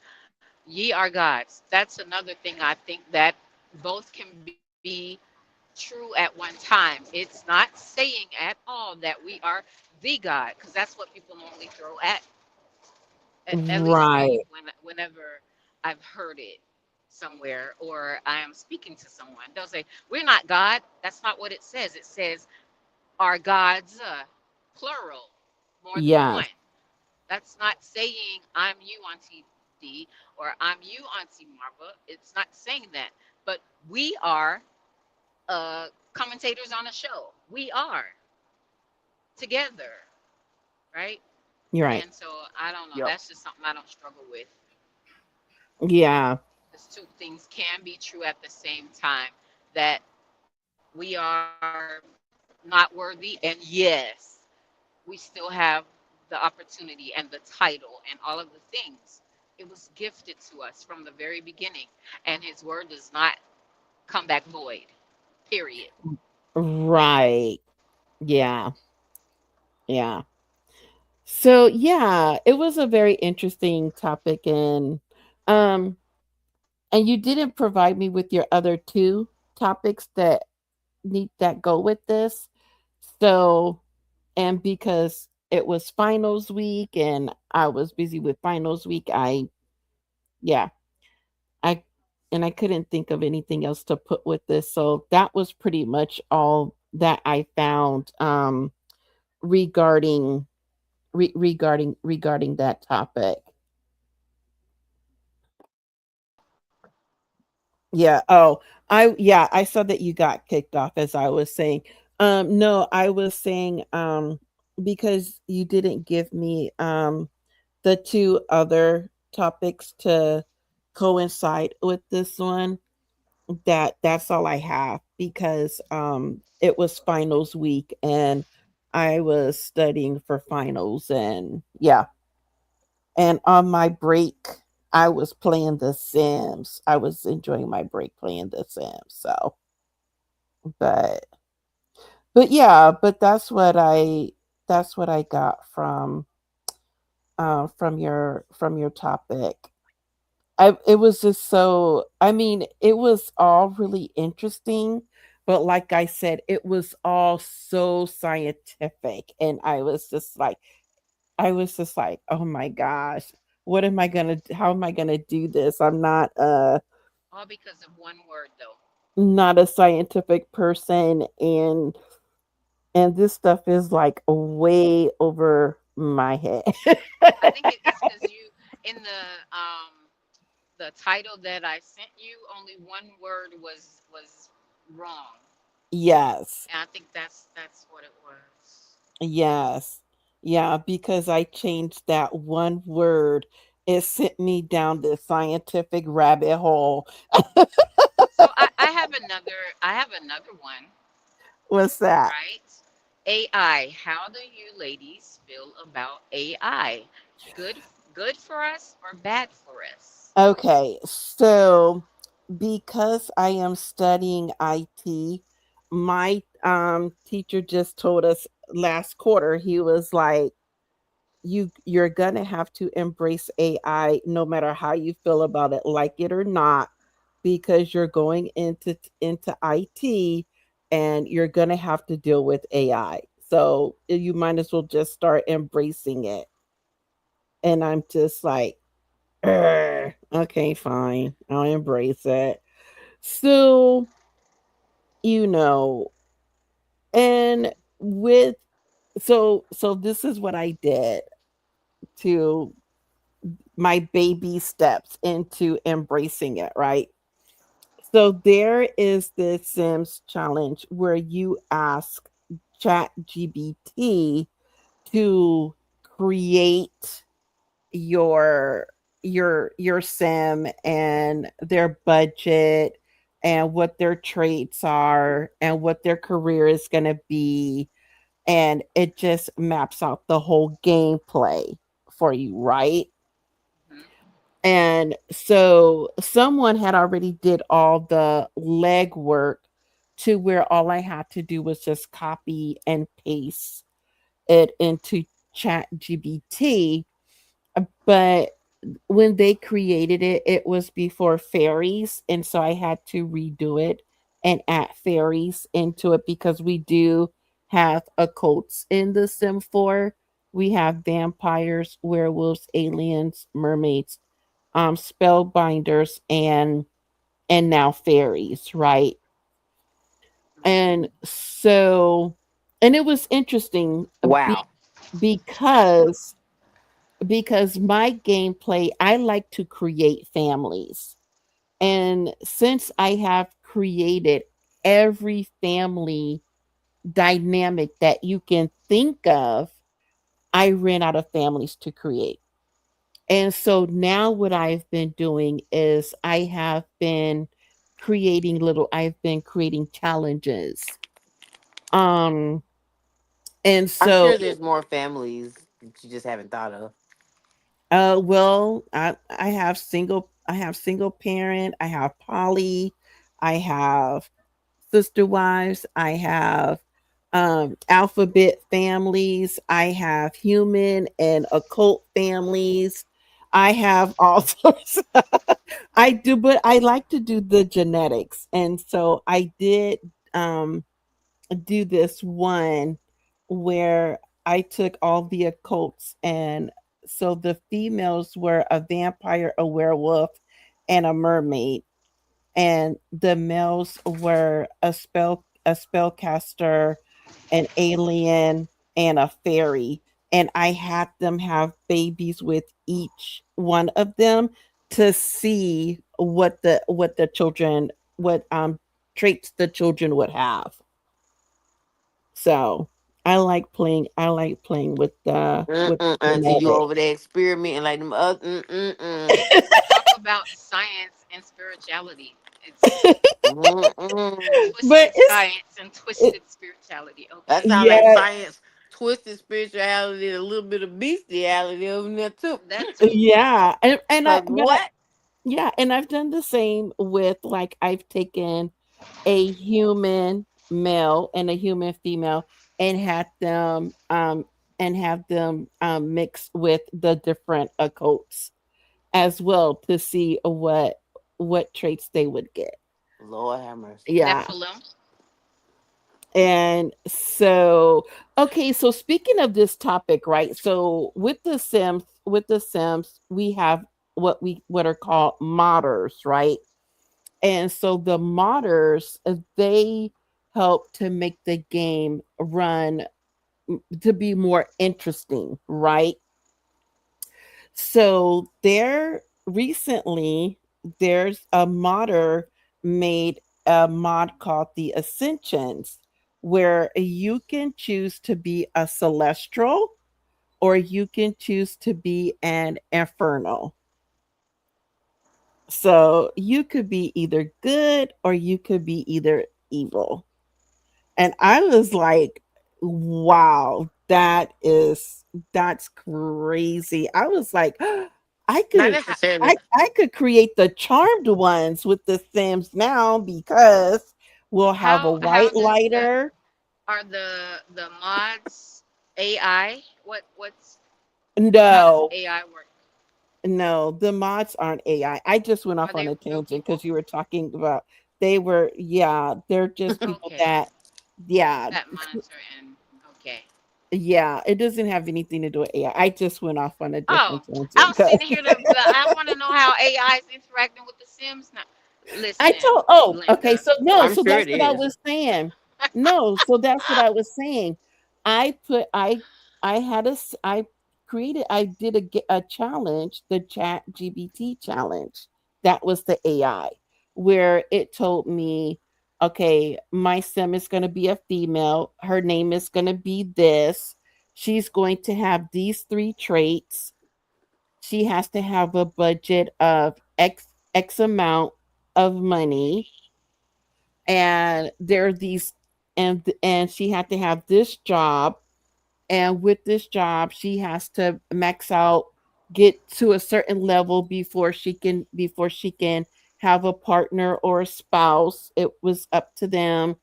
Ye are gods. That's another thing I think that both can be true at one time. It's not saying at all that we are the God, because that's what people normally throw at least me Right. whenever I've heard it somewhere or I am speaking to someone. They'll say, "We're not God." That's not what it says. It says our gods, plural, more than Yes. one. That's not saying I'm you, Auntie D, or I'm you, Auntie Marva. It's not saying that. But we are commentators on a show. We are together, right? You're right. And so I don't know. Yep. That's just something I don't struggle with. Yeah. These two things can be true at the same time. That we are not worthy, and yes, we still have the opportunity and the title and all of the things. It was gifted to us from the very beginning, and His word does not come back void. Period. Right. Yeah. Yeah. So yeah, it was a very interesting topic, um and you didn't provide me with your other two topics that go with this. So, and because it was finals week and I was busy with finals week, yeah, I I couldn't think of anything else to put with this. So that was pretty much all that I found regarding regarding that topic. Yeah. Oh, I saw that you got kicked off as I was saying. No, I was saying because you didn't give me the two other topics to coincide with this one. That's all I have because it was finals week and I was studying for finals, and yeah. And on my break I was playing The Sims. I was enjoying my break playing The Sims. So, but yeah, but that's what I got from your topic. It was just so, I mean, it was all really interesting, but like I said, it was all so scientific, and I was just like, "Oh my gosh, what am I going to how am I going to do this? I'm All because of one word, though. not a scientific person, and this stuff is like way over my head." I think it's because you, in the title that I sent you, only one word was wrong, Yes. and I think that's what it was. Yes. Yeah, because I changed that one word. It sent me down this scientific rabbit hole. So I have another one, What's that? right? AI. How do you ladies feel about AI? Good good for us or bad for us? Okay, so because I am studying IT, my teacher just told us last quarter, he was like, you're gonna have to embrace AI no matter how you feel about it, like it or not, because you're going into IT and you're gonna have to deal with AI. So you might as well just start embracing it. And I'm just like, "Ugh, okay, fine, I'll embrace it." So, you know, and with so this is what I did to my baby steps into embracing it, right? So there is this Sims challenge where you ask Chat GBT to create your your sim and their budget and what their traits are and what their career is going to be, and it just maps out the whole gameplay for you, right? Hmm. And so someone had already did all the legwork to where all I had to do was just copy and paste it into Chat GBT. But when they created it, it was before fairies. And so I had to redo it and add fairies into it because we do have occults in the Sim 4. We have vampires, werewolves, aliens, mermaids, spellbinders, and now fairies, right? And so, and it was interesting Wow. because my gameplay, I like to create families. And since I have created every family dynamic that you can think of, I ran out of families to create. And so now what I've been doing is I've been creating challenges. Um and I'm so sure there's more families that you just haven't thought of. Well, I have single parent, I have poly, I have sister wives, I have alphabet families, I have human and occult families. I have all sorts. I do, but I like to do the genetics. And so I did um do this one where I took all the occults, and so the females were a vampire, a werewolf, and a mermaid, and the males were a spellcaster, an alien, and a fairy. And I had them have babies with each one of them to see what the children, what traits the children would have. So I like playing with Mm-mm, Auntie, you genetics. over there experimenting like them other. Talk about science and spirituality. It's But twisted science and it, twisted spirituality. That Okay, sound like yeah, science, twisted spirituality, a little bit of bestiality over there too. that too. yeah, and I Cause but I, what? yeah, and I've done the same with, like, I've taken a human male and a human female and had them mix with the different occults as well to see what traits they would get. Lord have mercy. Yeah. Nephilim. And so, okay, so speaking of this topic, right? So with the Sims, we have what are called modders, right? And so the modders, they help to make the game run to be more interesting, right? So there's a modder made a mod called the Ascensions, where you can choose to be a celestial or you can choose to be an infernal. So you could be either good or you could be either evil. And I was like, wow, that's crazy. I was like, I Not could How, necessarily. I could create the charmed ones with the Sims now because we'll have a how white does the lighter. are the mods AI? What's how does No, AI work? no, the mods aren't AI. I just went Are off on they a real tangent people? because you were talking about they were, yeah, they're just people Okay, that, yeah, that monitor and okay. yeah, it doesn't have anything to do with AI. I just went off on a Oh, different I tangent was 'cause sitting here to. I want to know how AI is interacting with the Sims now. I Listen, told oh, okay, Linda. so no, I'm so sure that's it what I is. was saying. No, so that's what I was saying. I put I had a s I did a challenge, the Chat GBT challenge. That was the AI, where it told me, okay, my sim is going to be a female. Her name is going to be this. She's going to have these three traits. She has to have a budget of X amount of money, and there are these, and she had to have this job, and with this job she has to max out, get to a certain level before she can have a partner or a spouse. It was up to them.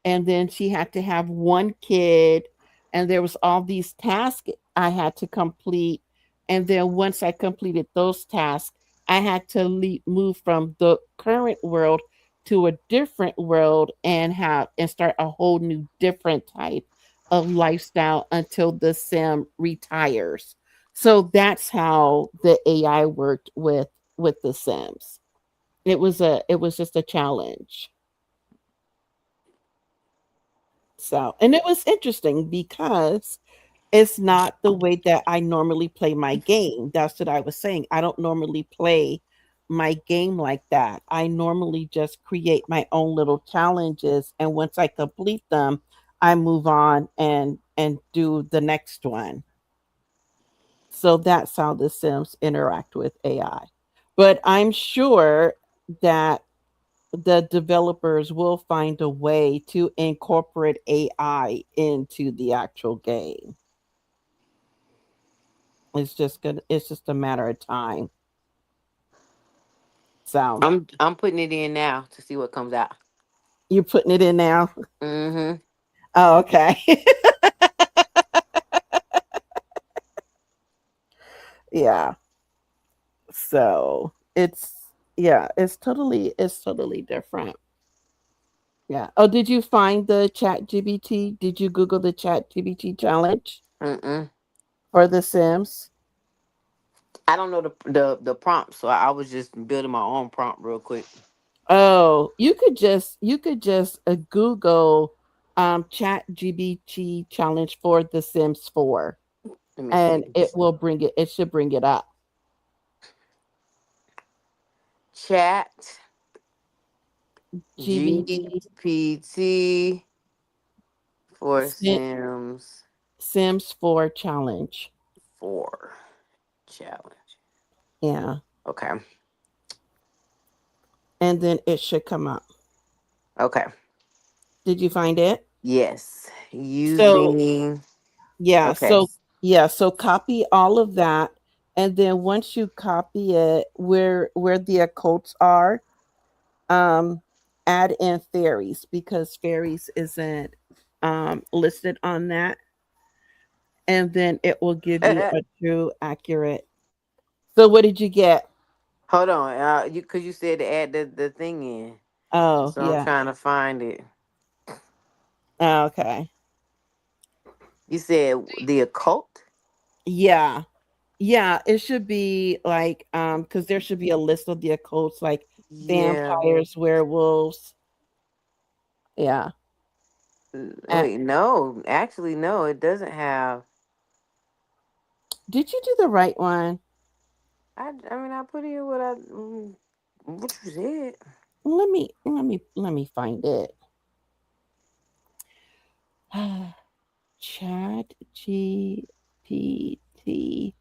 And then she had to have one kid, and there was all these tasks I had to complete. And then once I completed those tasks, I had to move from the current world to a different world and start a whole new different type of lifestyle until the sim retires. So that's how the AI worked with the Sims. It was just a challenge. So, and it was interesting because it's not the way that I normally play my game. That's what I was saying. I don't normally play my game like that. I normally just create my own little challenges, and once I complete them, I move on and do the next one. So that's how the Sims interact with AI. But I'm sure that the developers will find a way to incorporate AI into the actual game. It's just a matter of time. So I'm putting it in now to see what comes out. you're putting it in now. Mm-hmm. Oh, okay. Yeah. So it's totally different. Yeah. Oh, did you find the chat GBT? Did you Google the chat GBT challenge Mm-mm. for The Sims? I don't know the prompt, so I was just building my own prompt real quick. Oh, you could just Google chat GBT challenge for The Sims 4 Let me and see. it should bring it up. Chat GBT GPT for Sim- Sims Sims 4 challenge. 4 challenge. Yeah. Okay. And then it should come up. Okay. Did you find it? Yes. So Using. yeah, Okay. so copy all of that, and then once you copy it, where the occults are, um, add in fairies because fairies isn't listed on that, and then it will give you a true accurate. So what did you get? Hold on. You because you said to add the thing in, Oh so I'm yeah, trying to find it. okay, You said the occult. yeah. Yeah, it should be like because there should be a list of the occults like Yeah. vampires, werewolves. Yeah. Uh, Wait, no. Actually, no. It doesn't have. did you do the right one? I mean, I put in what you said. Let me find it. Chat GPT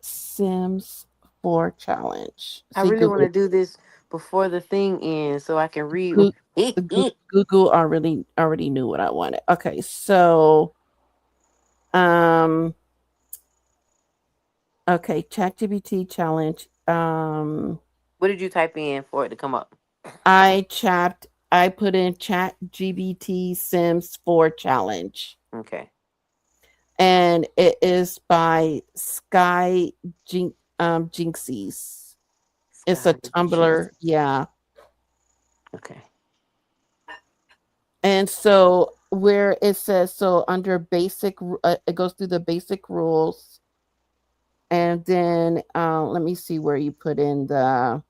Sims 4 challenge. I See really want to Google. do this before the thing ends, so I can read. Goo- Google already knew what I wanted. Okay, so um okay, ChatGPT challenge. What did you type in for it to come up? I put in Chat GBT Sims 4 challenge, Okay. and it is by Sky Jinxies. It's a Sky Tumblr, Jesus. yeah. Okay. And so where it says so under it goes through the basic rules, and then let me see where you put in the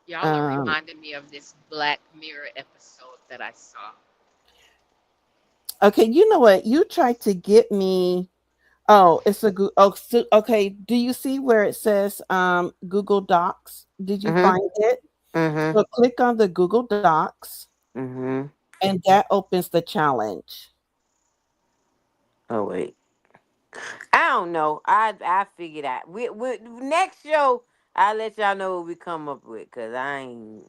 Y'all are um reminding me of this Black Mirror episode that I saw. okay, you know what? You tried to get me. Oh, it's a Google. Oh, so, okay. Do you see where it says Google Docs? Did you Mhm. find it? Mhm. So click on the Google Docs, Mhm. and that opens the challenge. Oh wait. I don't know. I figured out. We next show. I'll let y'all know what we come up with, cause I'm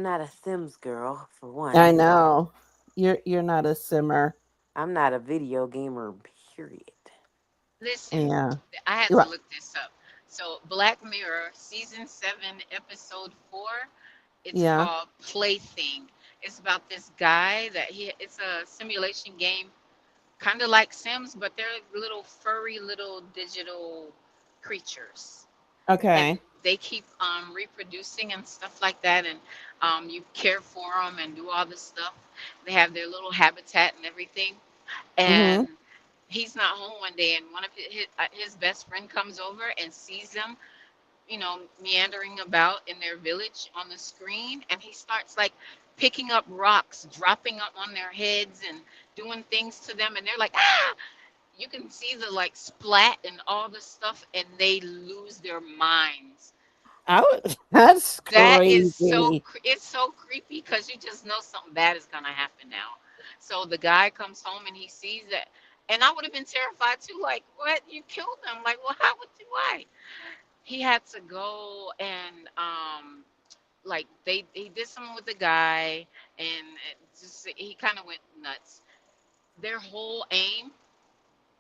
not a Sims girl for I one. know you're not a simmer. I'm not a video gamer. Period. Listen, Yeah. I had to Right. look this up. So, Black Mirror, season 7, episode 4, it's Yeah. called Plaything. It's about this guy it's a simulation game, kind of like Sims, but they're little furry little digital creatures. And Okay. they keep reproducing and stuff like that. And you care for them and do all this stuff. They have their little habitat and everything. Mhm. And he's not home one day, and one of his best friend comes over and sees them, meandering about in their village on the screen, and he starts like picking up rocks, dropping up on their heads, and doing things to them, and they're like, ah! You can see the like splat and all the stuff, and they lose their minds. That's That is crazy. it's so creepy because you just know something bad is gonna happen now. So the guy comes home and he sees that, and I would have been terrified too. Like, what? You killed them? Like, well, how would you? Why? He had to go and like he did something with the guy, and just he kind of went nuts. Their whole aim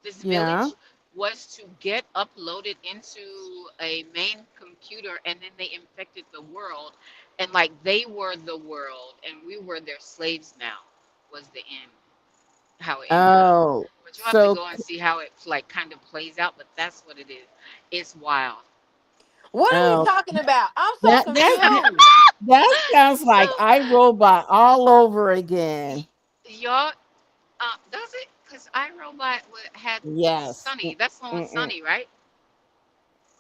This Yeah. village was to get uploaded into a main computer, and then they infected the world, and like they were the world and we were their slaves now, was the end, how it ended up. Oh, But you have to so go and see how it like kind of plays out, but that's what it is. It's wild. What are you oh talking about? I'm so that confused. that sounds So like iRobot all over again. y'all, does it? Because iRobot had Yes. Sunny. That's the one with Mm-mm. Sunny, right?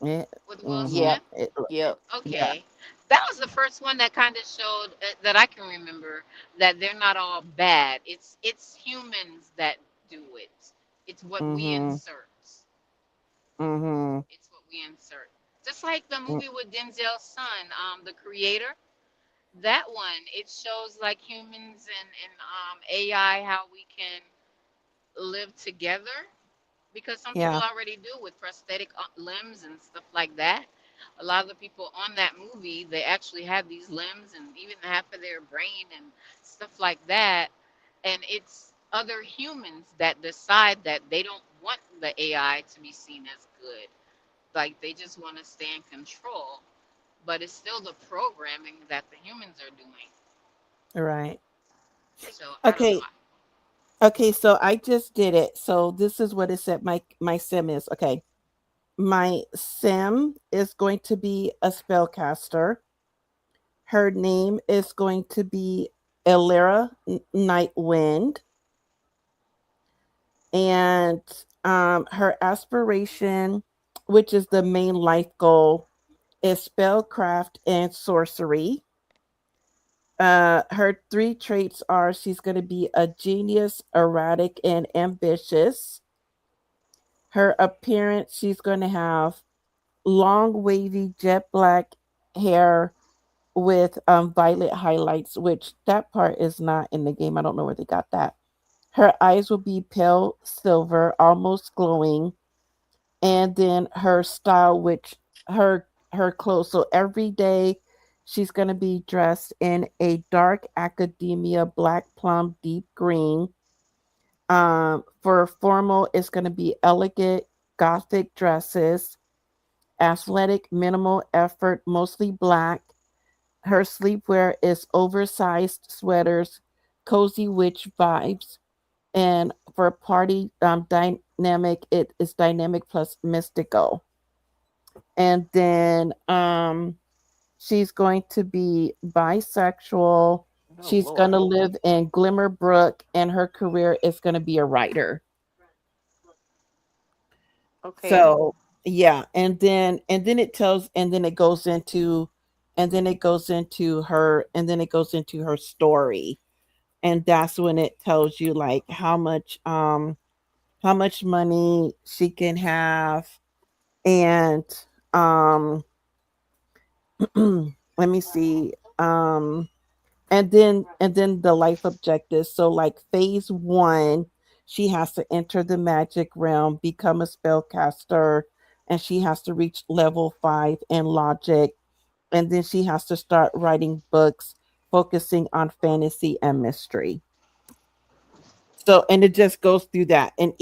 It, With Will mm-hmm. Smith. Yep. Yep. Yeah. Okay, that was the first one that kind of showed that I can remember that they're not all bad. It's humans that do it. It's what we Mm-hmm. insert. Mm-hmm. It's what we insert. Just like the movie with Denzel's son, the creator. That one, it shows like humans and AI how we can live together, because some people Yeah. already do with prosthetic limbs and stuff like that. A lot of the people on that movie, they actually have these limbs and even half of their brain and stuff like that. And it's other humans that decide that they don't want the AI to be seen as good. Like they just want to stay in control, but it's still the programming that the humans are doing. Right. So I don't know. Okay. Okay, so I just did it. So this is what it said my sim is. Okay. My sim is going to be a spellcaster. Her name is going to be Elira Nightwind. And her aspiration, which is the main life goal, is spellcraft and sorcery. Her three traits are she's going to be a genius, erratic, and ambitious. Her appearance, she's going to have long, wavy, jet black hair with violet highlights, which that part is not in the game. I don't know where they got that. Her eyes will be pale silver, almost glowing, and then her style, which her clothes. So every day she's going to be dressed in a dark academia black plum deep green. For formal, it's going to be elegant gothic dresses, athletic minimal effort, mostly black. Her sleepwear is oversized sweaters, cozy witch vibes, and for party dynamic, it is dynamic plus mystical. And then she's going to be bisexual. Oh She's going Lord. to live in Glimmerbrook, and her career is going to be a writer. Okay. So yeah, and then it tells, and then it goes into, her story, and that's when it tells you like how much money she can have, and um let me see, and then the life objectives. So like phase 1, she has to enter the magic realm, become a spellcaster, and she has to reach level 5 in logic, and then she has to start writing books focusing on fantasy and mystery. So, and it just goes through that, and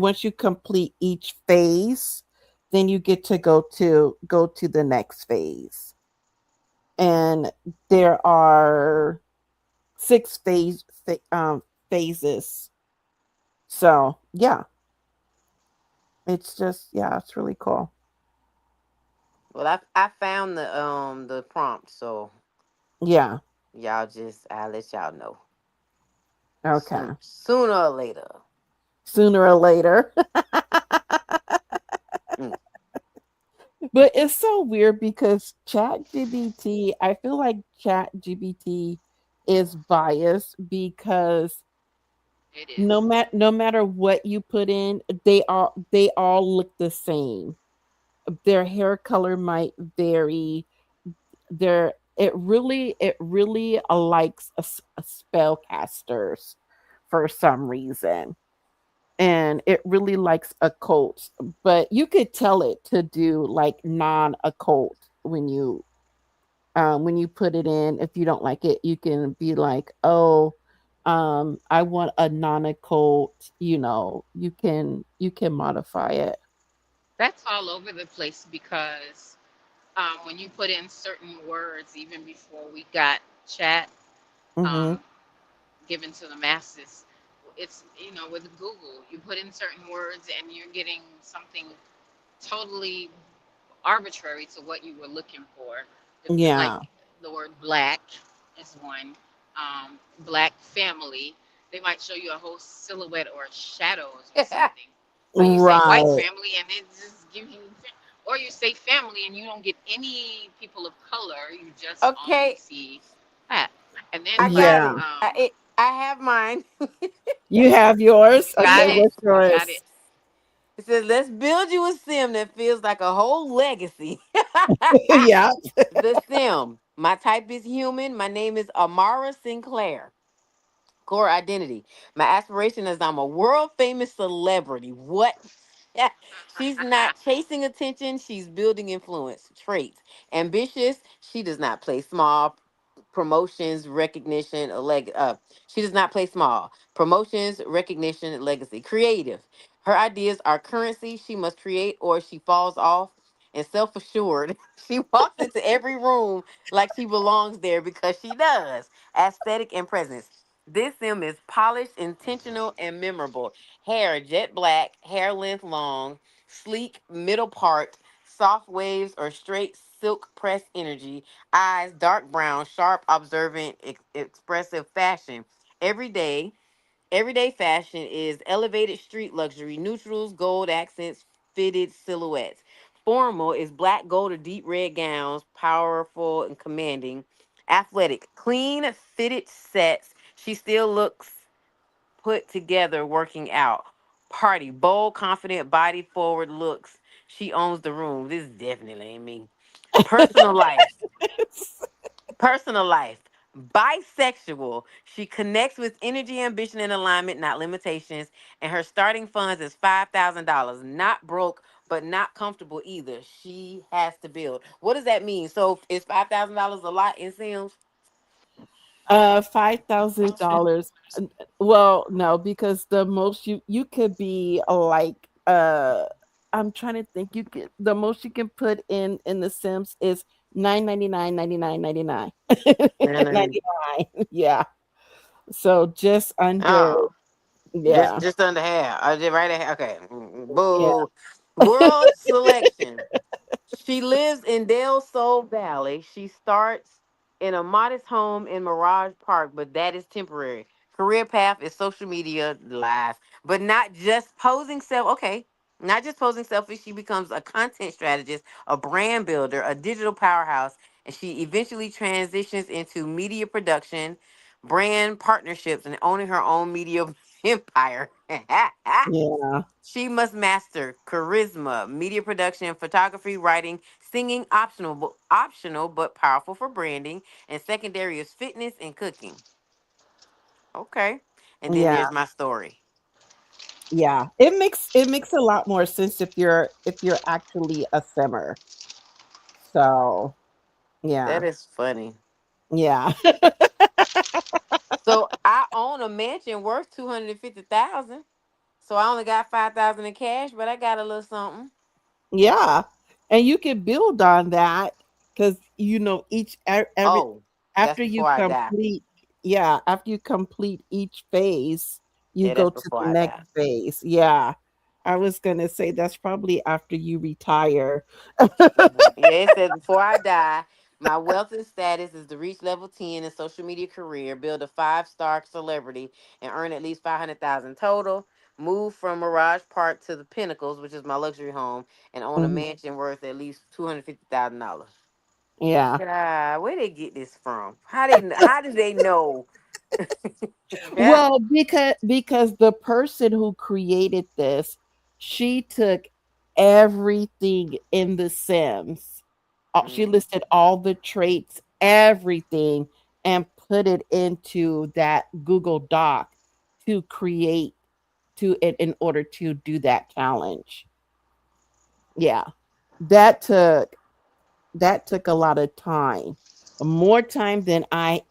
once you complete each phase, then you get to go to the next phase. And there are phases. So yeah, it's really cool. Well, I found the prompt, so Yeah. y'all just I'll let y'all know Okay. sooner or later. Sooner or later. Mm. But it's so weird because ChatGPT, I feel like ChatGPT is biased because It no is. matter no matter what you put in, they all look the same. Their hair color might vary. It really likes a spellcasters for some reason, and it really likes occults, but you could tell it to do like non-occult when you put it in. If you don't like it, you can be like, oh, I want a non-code, you can modify it. That's all over the place because when you put in certain words, even before we got chat Mhm. um, given to the masses, it's, with Google, you put in certain words and you're getting something totally arbitrary to what you were looking for. Like Yeah. the word black is one, black family. They might show you a whole silhouette or shadows or something. Or you say white Right. family and it just gives you, or you say family and you don't get any people of color. You just only Okay, see that. And then I like, got Yeah. it. I have mine. You have yours? you got Okay, it, Yes. what's you got yours? it. It says, let's build you a sim that feels like a whole legacy. Yeah. The sim. My type is human. My name is Amara Sinclair. Core identity. My aspiration is I'm a world famous celebrity. What? She's not chasing attention. She's building influence. Traits. Ambitious. She does not play small. Promotions, recognition, she does not play small. Promotions, recognition, legacy. Creative. Her ideas are currency. She must create or she falls off. And self assured. She walks into every room like she belongs there because she does. Aesthetic and presence. This sim is polished, intentional, and memorable. Hair jet black, hair length long, sleek middle part, soft waves or straight silk press energy. Eyes dark brown, sharp, observant, expressive fashion. Every day, Everyday fashion is elevated street luxury, neutrals, gold accents, fitted silhouettes. Formal is black, gold, or deep red gowns, powerful and commanding. Athletic, clean, fitted sets. She still looks put together working out. Party, bold, confident, body forward looks. She owns the room. This definitely ain't me. Personal life. Personal life. Bisexual. She connects with energy, ambition, and alignment, not limitations. And her starting funds is $5,000. Not broke, but not comfortable either. She has to build. What does that mean? So is $5,000 a lot in Sims? $5,000. Well, no, because the most you could be like I'm trying to think. You could the most you can put in the Sims is 9.99, 99.99, And then, 99. Yeah. So just under. oh, just Yeah. just under half. I did right at okay. Yeah. Boo. World selection. She lives in Del Sol Valley. She starts in a modest home in Mirage Park, but that is temporary. Career path is social media live, but not just posing self. Okay, not just posing selfies. She becomes a content strategist, a brand builder, a digital powerhouse, and she eventually transitions into media production, brand partnerships, and owning her own media empire. Yeah. She must master charisma, media production, photography, writing, singing, optional but powerful for branding, and secondary is fitness and cooking. Okay. And then Yeah. there's my story. Yeah. It makes a lot more sense if you're actually a simmer. So, That yeah. is funny. Yeah. So I own a mansion worth 250,000. So I only got 5,000 in cash, but I got a little something. Yeah, and you can build on that because every Oh, that's after you before I die. complete, yeah, after you complete each phase, you Yeah, go that's to before the I next die. phase. Yeah, I was gonna say that's probably after you retire. Mhm. Yeah, it says before I die, my wealth and status is to reach level 10 in social media career, build a 5-star celebrity, and earn at least 500,000 total. Move from Mirage Park to the Pinnacles, which is my luxury home, and own a Mhm. mansion worth at least $250,000. Yeah. God, where they get this from? How did they know? Yeah. Well, because the person who created this, she took everything in The Sims. She Mm. listed all the traits, everything, and put it into that Google Doc to create to it in order to do that challenge. Yeah. That took that took a lot of time. more time than I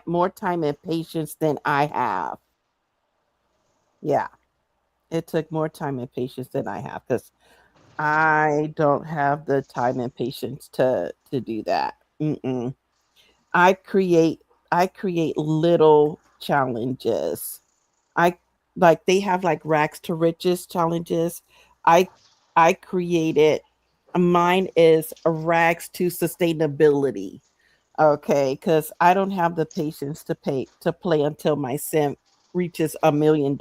more time and patience than I have. Yeah, it took more time and patience than I have because I don't have the time and patience to do that. Mm-mm. I create I create little challenges. I like they have like rags to riches challenges. I I created mine is rags to sustainability. Okay, because I don't have the patience to play until my sim reaches $1 million.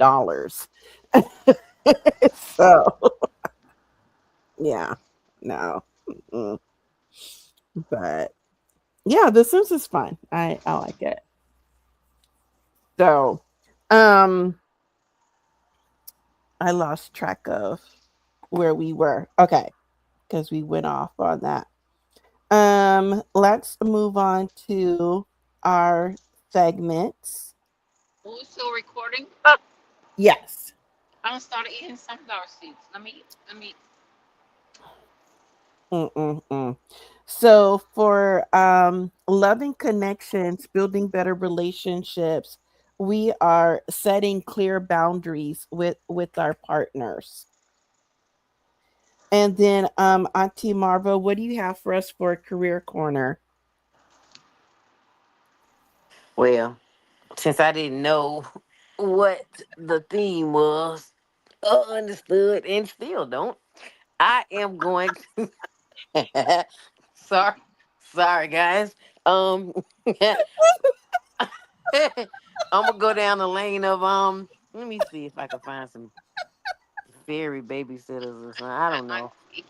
So yeah, no. Mm-mm. But yeah, The Sims is fun. I like it. So, um, I lost track of where we were. Okay, because we went off on that. Let's move on to our segments. Oh, we still recording? Yes. I don't start eating sunflower seeds. Let me. Mm-mm-mm. So for loving connections, building better relationships, we are setting clear boundaries with our partners. And then Auntie Marva, what do you have for us for career corner? Well, since I didn't know what the theme was, understood and still don't, I am going to. sorry, sorry, guys. Um, I'm gonna go down the lane of Let me see if I can find some fairy babysitters or something. I don't know. Auntie.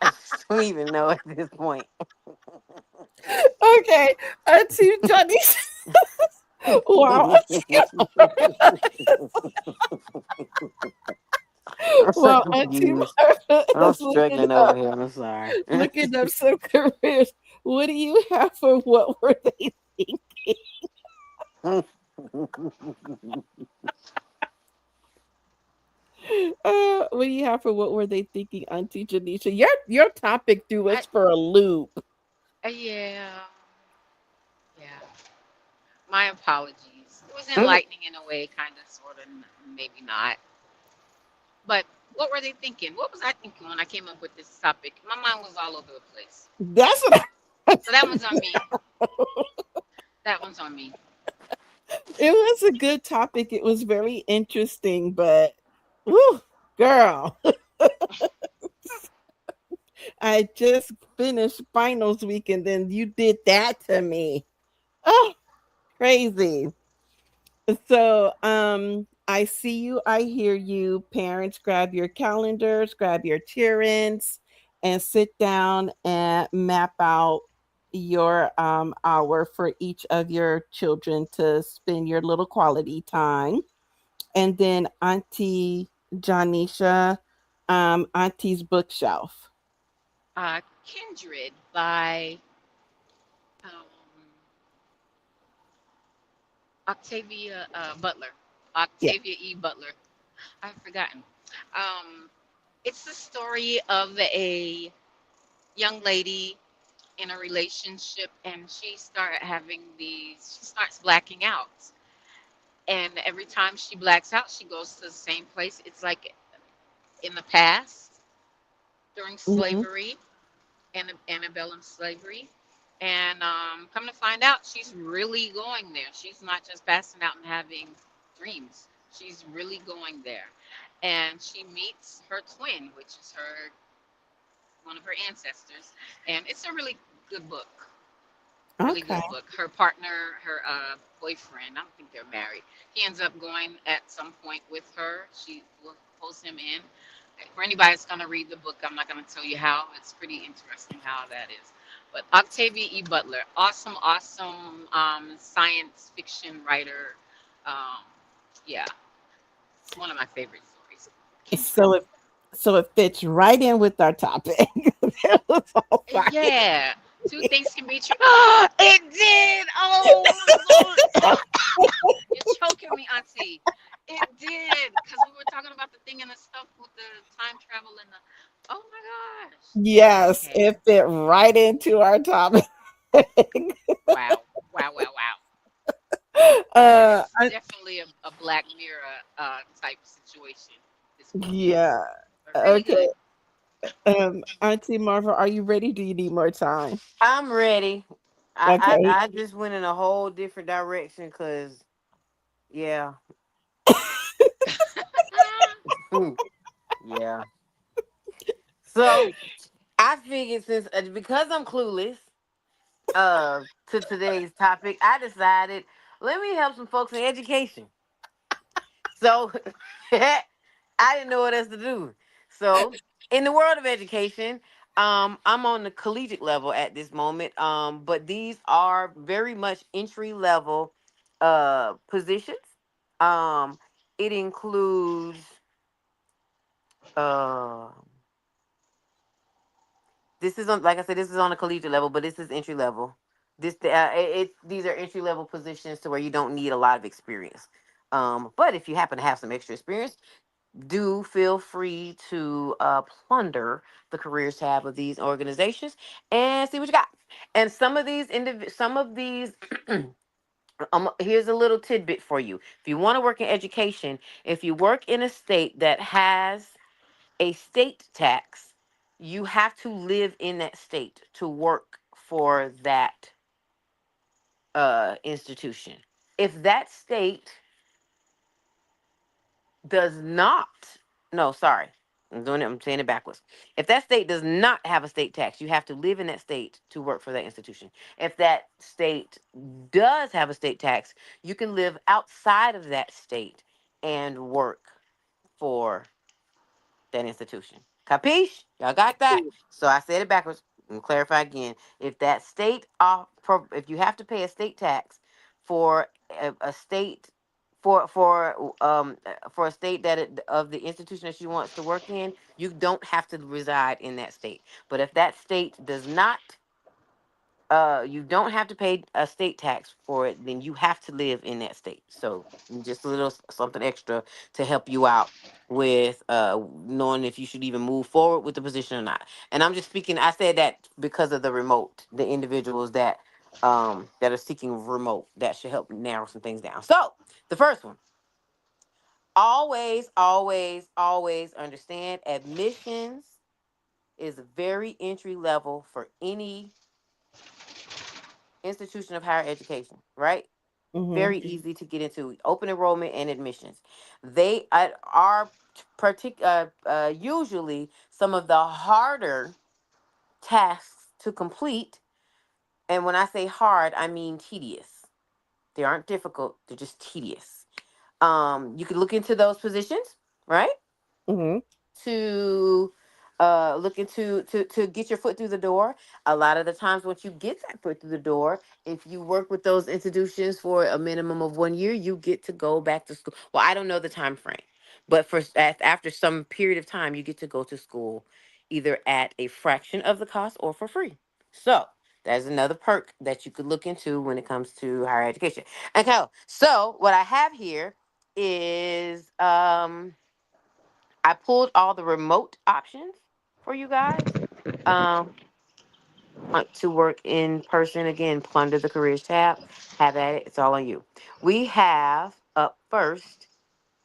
I don't even know at this point. Okay, Auntie Johnny. Wow, Auntie I'm so Wow, Auntie confused. Marva I'm is looking struggling over up here. I'm sorry. some careers. What do you have for what were they thinking? What do you have for what were they thinking, Auntie Janisha? Your topic threw I us for a loop. yeah, yeah. My apologies. It was Mm, enlightening in a way, kind of, sort of, maybe not. But what were they thinking? What was I thinking when I came up with this topic? My mind was all over the place. That's what I So that one's on me. That one's on me. It was a good topic. It was very interesting, but woo, girl, I just finished finals week and then you did that to me. Oh, crazy. So, I see you, I hear you. Parents, grab your calendars, grab your cheer-ins, and sit down and map out your hour for each of your children to spend your little quality time. And then Auntie Janisha, Auntie's bookshelf. Kindred by um, Octavia Butler. Yeah. Octavia E. Butler. I've forgotten. Um, it's the story of a young lady in a relationship, and she starts blacking out. And every time she blacks out, she goes to the same place. It's like in the past, during Hmm. slavery, and antebellum slavery. And come to find out, she's really going there. She's not just passing out and having dreams. She's really going there. And she meets her twin, which is her one of her ancestors. And it's a really good book. Really Okay. good book. Her partner, her boyfriend, I don't think they're married. He ends up going at some point with her. She pulls him in. For anybody that's going to read the book, I'm not going to tell you how. It's pretty interesting how that is. But Octavia E. Butler, awesome, awesome science fiction writer. Um, yeah, it's one of my favorite stories. Kindred. So it so it fits right in with our topic. That was all fine. Yeah, two things can be true. It did. Oh, you're choking me, Auntie. It did, because we were talking about the thing and the stuff with the time travel and the. Oh my gosh. Yes, Okay. it fit right into our topic. Yeah, Uh, this is I, definitely a Black Mirror type situation. This one, yes, yeah. but really Okay. good. Auntie Marva, are you ready? Do you need more time? I'm ready. Okay. I just went in a whole different direction because yeah. Yeah. So I figured since because I'm clueless to today's topic, I decided let me help some folks in education. So I didn't know what else to do. So in the world of education, I'm on the collegiate level at this moment. But these are very much entry level positions. Um, it includes uh this is on, like I said, this is on a collegiate level, but this is entry level. These are entry level positions to where you don't need a lot of experience. But if you happen to have some extra experience, do feel free to plunder the careers tab of these organizations and see what you got. And some of these, here's a little tidbit for you. If you want to work in education, if you work in a state that has a state tax, you have to live in that state to work for that institution. If that state does not, no, sorry, I'm saying it backwards. If that state does not have a state tax, you have to live in that state to work for that institution. If that state does have a state tax, you can live outside of that state and work for that institution. Capiche? Y'all got that? So I said it backwards. And clarify again. If that state off, if you have to pay a state tax for a state for a state of the institution that you wants to work in, you don't have to reside in that state. But if that state does not you don't have to pay a state tax for it, then you have to live in that state. So just a little something extra to help you out with knowing if you should even move forward with the position or not. And I'm just speaking, I said that because of the remote, the individuals that are seeking remote, that should help narrow some things down. So the first one, always understand admissions is very entry level for any institution of higher education, right? Mm-hmm. Very easy to get into. Open enrollment and admissions. They are usually some of the harder tasks to complete. And when I say hard, I mean tedious. They aren't difficult, they're just tedious. You can look into those positions, right? Mm-hmm. To look into to get your foot through the door. A lot of the times once you get that foot through the door, if you work with those institutions for a minimum of 1 year, you get to go back to school. Well, I don't know the time frame, but after some period of time, you get to go to school either at a fraction of the cost or for free. So there's another perk that you could look into when it comes to higher education. Okay, so what I have here is I pulled all the remote options for you guys. Um, want to work in person again? Plunder the careers tab. Have at it. It's all on you. We have up first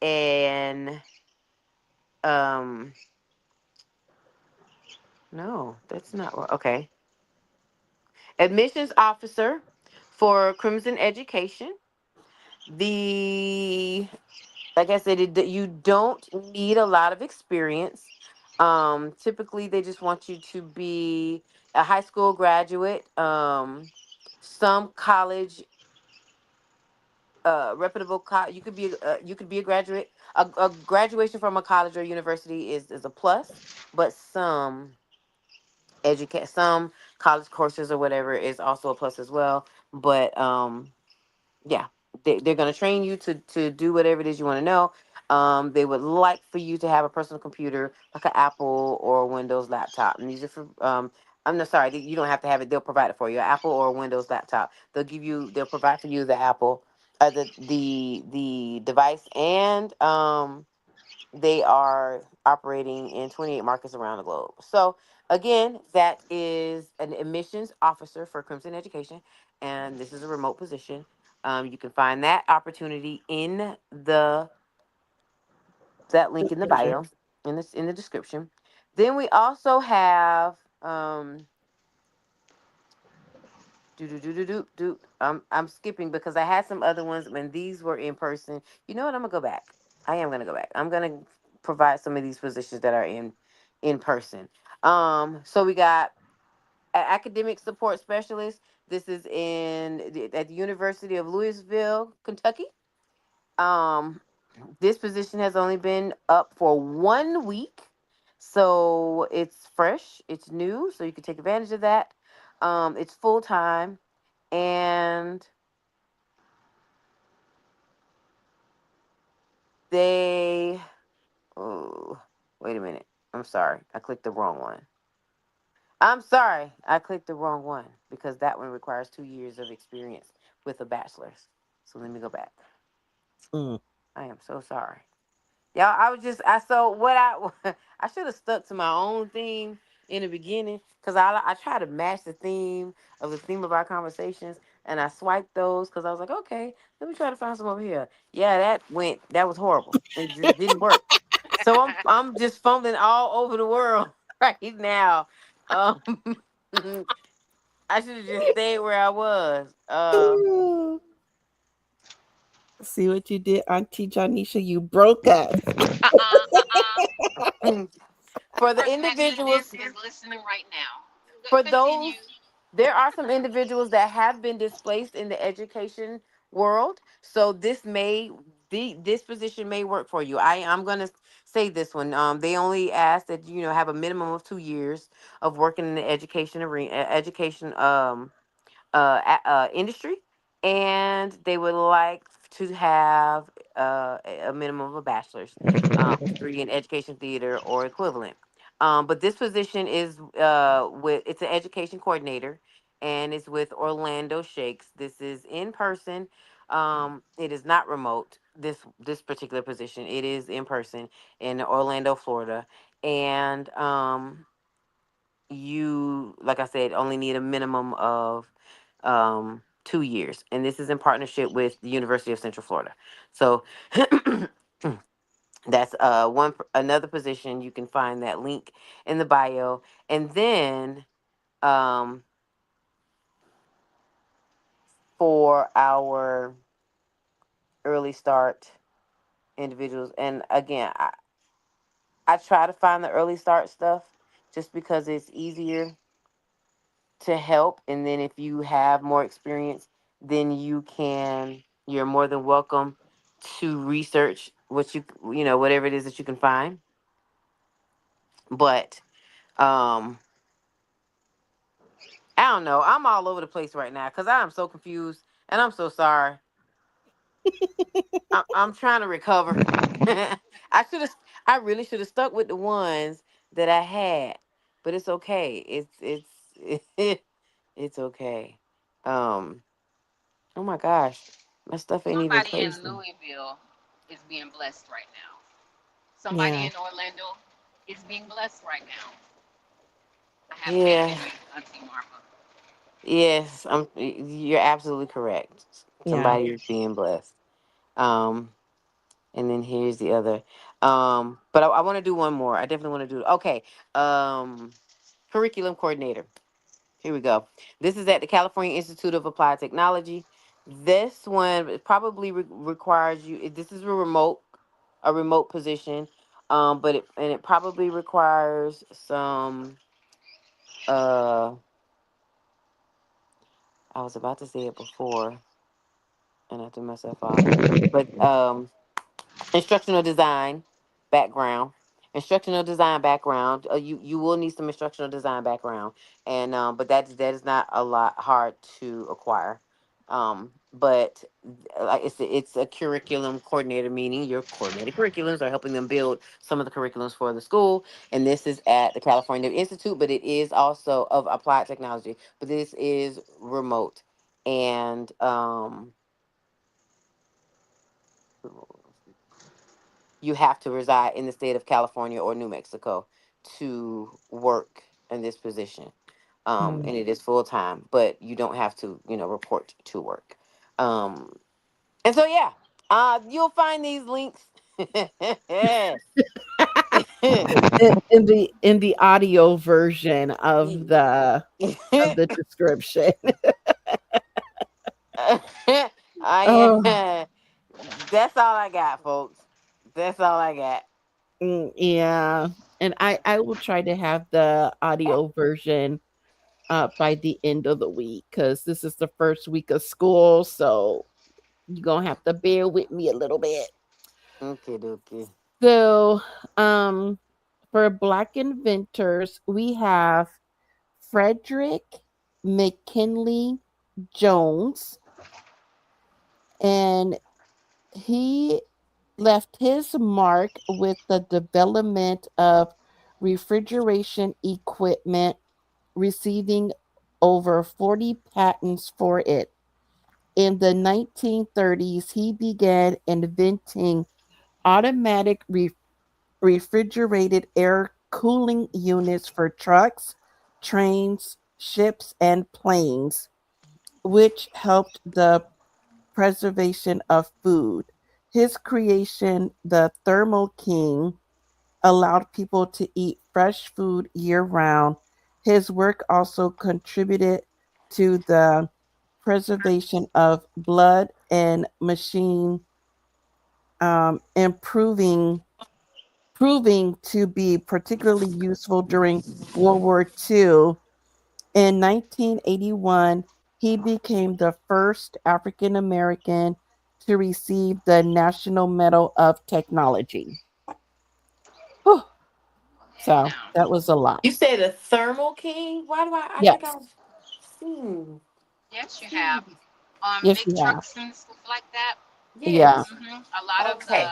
and um no, that's not what. Okay, admissions officer for Crimson Education. The like I said, you don't need a lot of experience. Typically, they just want you to be a high school graduate, some college, reputable. You could be a graduate. A graduation from a college or university is a plus, but some college courses or whatever is also a plus as well. But yeah, they're going to train you to do whatever it is you want to know. They would like for you to have a personal computer like an Apple or a Windows laptop, and these are for I'm not sorry, you don't have to have it. They'll provide it for you, Apple or a Windows laptop. They'll provide for you the Apple, the device, and they are operating in 28 markets around the globe. So again, that is an admissions officer for Crimson Education, and this is a remote position. You can find that opportunity in the that link in the Description. bio, in the description. Then we also have do do do do do do. I'm skipping because I had some other ones when these were in person. You know what? I'm gonna go back. I am gonna go back. I'm gonna provide some of these positions that are in person. So we got academic support specialist. This is at the University of Louisville, Kentucky. Um, this position has only been up for 1 week, so it's fresh, it's new, so you can take advantage of that. It's full time, and they. Oh, wait a minute. I'm sorry, I clicked the wrong one. I'm sorry, I clicked the wrong one because that one requires 2 years of experience with a bachelor's. So let me go back. Mm. I am so sorry. Yeah, I was just I so what I I should have stuck to my own theme in the beginning because I try to match the theme of our conversations, and I swiped those because I was like, okay, let me try to find some over here. Yeah, that was horrible. It just didn't work. So I'm just fumbling all over the world right now. Um, I should have just stayed where I was. Ooh. See what you did, Auntie Janisha? You broke us. Uh-uh. For the Person that did individuals this is listening right now. for those Continue. there are some individuals that have been displaced in the education world, so this position may work for you. I'm going to say this one. They only ask that have a minimum of 2 years of working in the education arena, education industry, and they would like to have a minimum of a bachelor's degree in education theater or equivalent. But this position is it's an education coordinator, and it's with Orlando Shakes. This is in person. It is not remote. This particular position, it is in person in Orlando, Florida, and you, like I said, only need a minimum of 2 years, and this is in partnership with the University of Central Florida. So that's another position. You can find that link in the bio, and then um, for our early start individuals, and again, I try to find the early start stuff just because it's easier to help, and then if you have more experience, then you're more than welcome to research what whatever it is that you can find. But um I don't know, I'm all over the place right now because I'm so confused, and I'm so sorry. I'm trying to recover. I really should have stuck with the ones that I had, but it's okay. It's okay. um oh my gosh, my stuff ain't even Somebody in placing. Louisville is being blessed right now. Somebody Yeah. in Orlando is being blessed right now. I have faith Yeah. in you, Auntie Marva. Yes, you're absolutely correct. Yeah. Somebody is being blessed. Um, and then here's the other. But I want to do one more. I definitely want to do. Okay. Um, curriculum coordinator. Here we go. This is at the California Institute of Applied Technology. This one probably requires you. This is a remote position. But it probably requires some. Uh, I was about to say it before, and I threw myself off. But instructional design background. Instructional design background. You will need some instructional design background, and but that is not a lot hard to acquire. But like it's a curriculum coordinator, meaning you're coordinating curriculums or helping them build some of the curriculums for the school. And this is at the California Institute, but it is also of applied technology. But this is remote, and you have to reside in the state of California or New Mexico to work in this position. Mm. And it is full time, but you don't have to, report to work. Um, and so yeah, you'll find these links. In the audio version of the description. I Oh, that's all I got, folks. That's all I got. yeah. And I will try to have the audio version by the end of the week because this is the first week of school, so you're gonna have to bear with me a little bit. Okay, okay. So, for Black inventors, we have Frederick McKinley Jones, and he left his mark with the development of refrigeration equipment, receiving over 40 patents for it. In the 1930s, he began inventing automatic refrigerated air cooling units for trucks, trains, ships, and planes, which helped the preservation of food. His creation, the Thermal King, allowed people to eat fresh food year round. His work also contributed to the preservation of blood and machine, improving proving to be particularly useful during World War II. In 1981, he became the first African American to receive the National Medal of Technology. Whew. So Now, that was a lot. You say the Thermal King? Why do I think Yes. I've seen yes, you have seen Yes, big you have. trucks and stuff like that. Yeah. yes. A lot of Okay.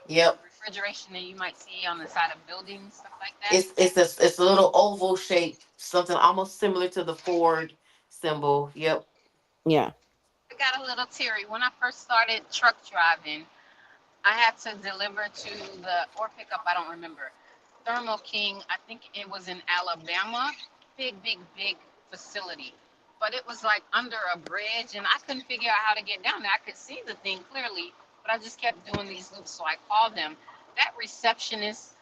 the Yep. refrigeration that you might see on the side of buildings, stuff like that. It's a little oval shape, something almost similar to the Ford symbol. Yep. Yeah. I got a little teary when I first started truck driving. I had to deliver to the or pick up. I don't remember. Thermo King. I think it was in Alabama. Big, big, big facility. But it was like under a bridge, and I couldn't figure out how to get down there. I could see the thing clearly, but I just kept doing these loops. So I called them. That receptionist,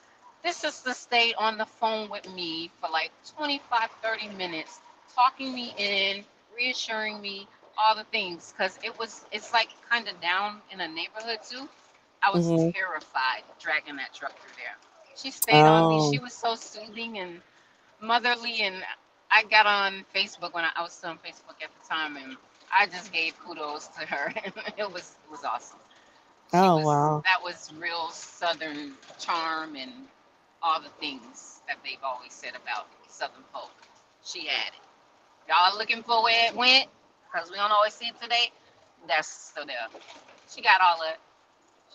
this sister stayed on the phone with me for like 25, 30 minutes, talking me in, reassuring me all the things, because it's like kind of down in a neighborhood too. I was Hmm. terrified dragging that truck through there. She stayed on me. She Oh. was so soothing and motherly. And I got on Facebook when I was still on Facebook at the time, and I just gave kudos to her. It was awesome. She Oh was wow. That was real Southern charm and all the things that they've always said about Southern folk. She had it. Y'all looking for where it went? Because we don't always see it today. That's still there. She got all of it.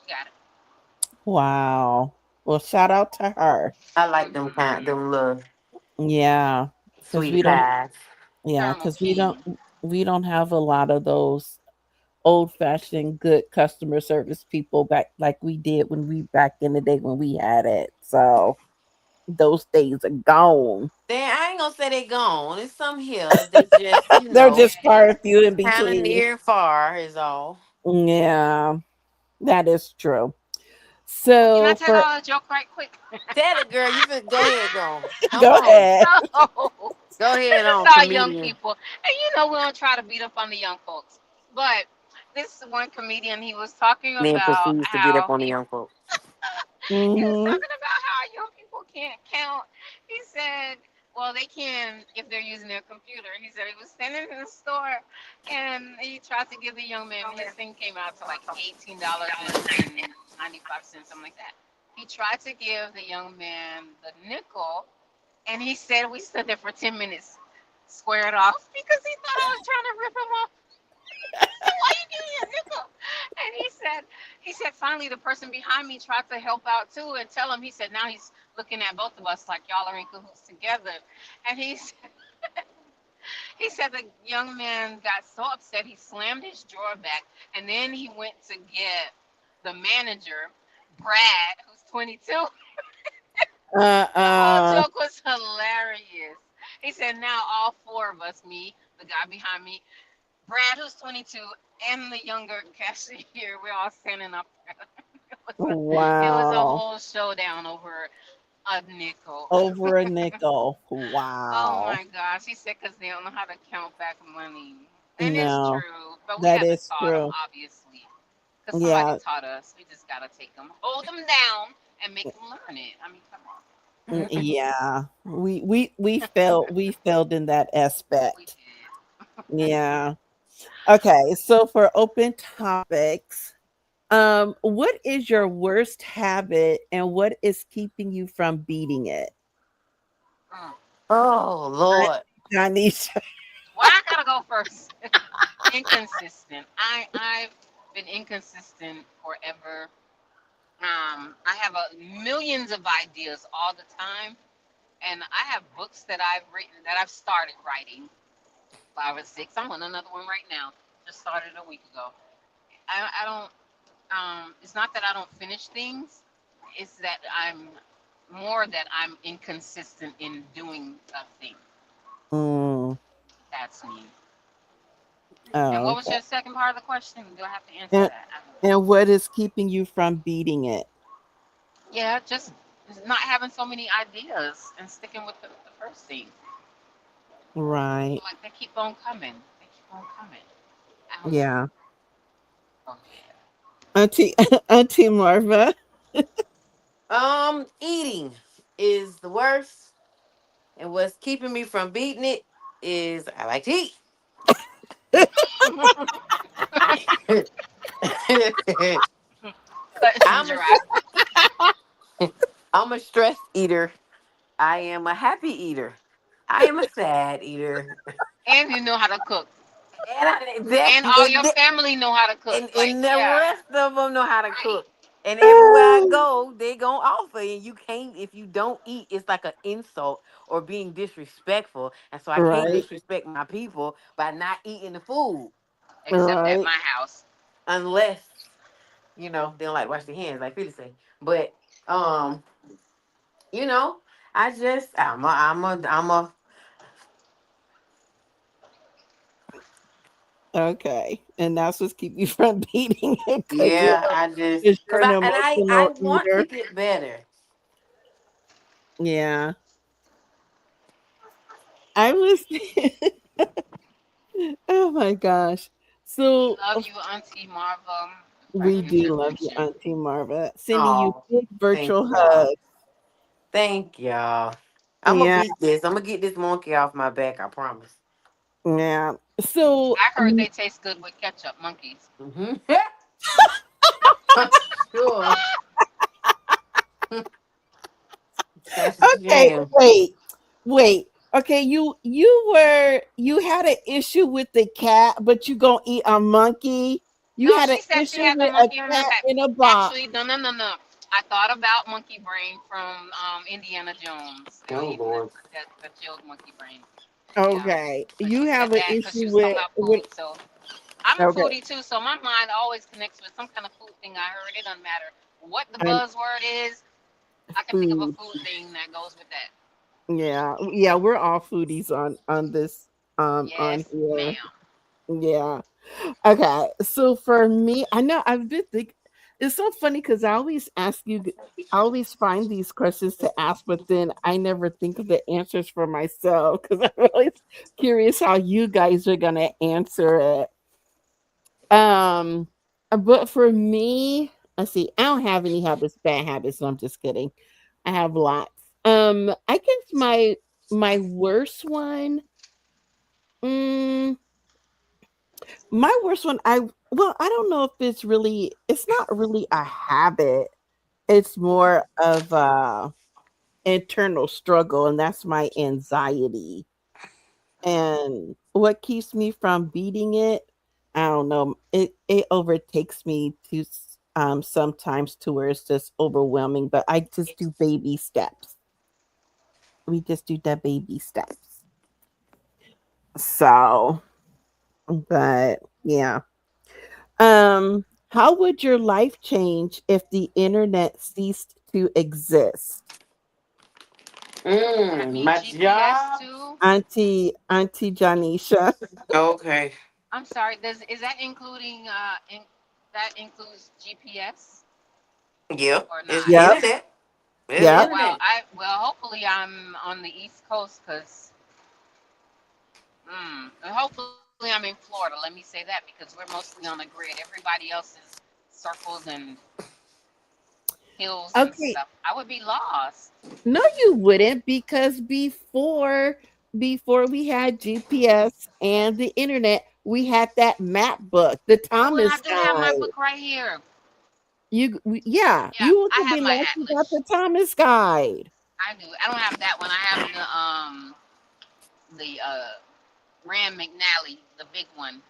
She got it. Wow. Well, shout out to her. I like Mm-hmm. them little Yeah. Because sweet we don't. pies. Yeah. Thermal Because we don't. King. We don't have a lot of those old fashioned good customer service people back like we did when we back in the day when we had it. So those days are gone. I ain't gonna say they gone. It's some here. They just, They're just far and few in kind of between. near and far is all. Yeah, that is true. Can I So tell for y'all a joke right quick? Tell it, girl. You go ahead, go. Come go on. ahead. So Go this ahead is on, our young comedian. people, and we don't try to beat up on the young folks, but this one comedian, he was talking Then about proceeds to beat up how on the young folks. he was Hmm. talking about how young people can't count. He said, well, they can if they're using their computer. He said he was standing in the store and he tried to give the young man, his thing came out to like $18.95, something like that. He tried to give the young man the nickel, and he said we stood there for 10 minutes, squared off, because he thought I was trying to rip him off. So why you give me a nickel? And he said finally the person behind me tried to help out too and tell him. He said now he's looking at both of us like y'all are in cahoots together. And he said the young man got so upset he slammed his drawer back, and then he went to get the manager, Brad, who's 22. The whole Uh. joke was hilarious. He said now all four of us, me, the guy behind me, Brad, who's 22, and the younger cashier, we're all standing up there. It was a Wow. whole showdown over a nickel. Over a nickel. Oh Wow. my gosh. He said because they don't know how to count back money. And it's No, true. But we that haven't is taught them, true. obviously. Because somebody Yeah. taught us. We just got to take them, hold them down, and make them learn it. I mean, come on. Yeah. We failed in that We aspect. did. Yeah. Okay, so for open topics, what is your worst habit and what is keeping you from beating it? Mm. Oh I Lord. Janisha. Well, I got to go first. Inconsistent. I've been inconsistent forever. I have millions of ideas all the time, and I have books that I've written that I've started writing 5 or 6. I'm on another one right now. Just started a week ago. I don't. It's not that I don't finish things. It's that I'm inconsistent in doing a thing. Mm, That's me. And oh, what was okay. your second part of the question? Do I have to answer And, that? I don't know. and what is keeping you from beating it? Yeah, just not having so many ideas and sticking with the first thing. Right. Like they keep on coming. They keep on coming. I don't know. Yeah. Go ahead. Auntie Auntie Marva. Eating is the worst, and what's keeping me from beating it is I like to eat. Cut and I'm a dry. I'm a stress eater. I am a happy eater. I am a sad eater. And you know how to cook. And And all your family know how to cook. Like, and the yeah. rest of them know how to Right. cook. And everywhere I go, they gonna offer, and you can't if you don't eat. It's like an insult or being disrespectful, and so I can't Right. disrespect my people by not eating the food Except at Right. my house. unless they don't like wash their hands, like Philly say. But um, you know, I'm a Okay. And that's what's keep you from beating it because you're yeah. I just because you're cause an I emotional want to eater. get better. Yeah. I was oh my gosh. We So love you, Auntie Marva. we Right, do we love miss you, you. Auntie Marva. Sending you Oh, big thank virtual y'all. hugs. Thank y'all. I'm gonna Yeah, beat this. I'm gonna get this monkey off my back. I promise. yeah. So I heard they taste good with ketchup, monkeys. Hmm. Sure. That's a okay, shame. wait. Okay, you had an issue with the cat, but you gonna eat a monkey. You No, had an she said she issue had the with a monkey on her cat back. in a box. Actually, no, no, no, no. I thought about Monkey Brain from Indiana Jones. Oh Eating Lord. the chilled monkey brain. Yeah. Okay, But you she said have an that because she issue was talking about with food. So I'm a okay, foodie too. So my mind always connects with some kind of food thing I heard. It doesn't matter what the and buzzword is. I can think of a food. food thing that goes with that. Yeah, yeah, we're all foodies on this on Yes, here. ma'am. Yeah. Okay. So for me, I know I've been think it's so funny because I always find these questions to ask, but then I never think of the answers for myself because I'm always curious how you guys are gonna answer it. Um, but for me, let's see, I don't have any habits, bad habits. So I'm just kidding. I have lots. I guess my worst one. Mm, my worst one, I don't know if it's not really a habit. It's more of a internal struggle, and that's my anxiety. And what keeps me from beating it, I don't know. It overtakes me sometimes to where it's just overwhelming, but I just do baby steps. We just do the baby steps. So, but yeah. How would your life change if the internet ceased to exist? Would I be My GPS job. too? Auntie Janisha. Okay. I'm sorry. Is that including that includes GPS Yep, or it's not? Yep. internet. It's Yep. Well, internet. hopefully I'm on the East Coast because hopefully I'm in Florida. Let me say that because we're mostly on the grid. Everybody else is circles and hills and stuff. Okay. I would be lost. No, you wouldn't, because before we had GPS and the internet, we had that map book, the Oh, and I Thomas do have my Guide. book right here. Yeah, Yeah, you I could have be my lucky about atlas. the Thomas Guide. I do. I don't have that one. I have the Rand McNally, the big one.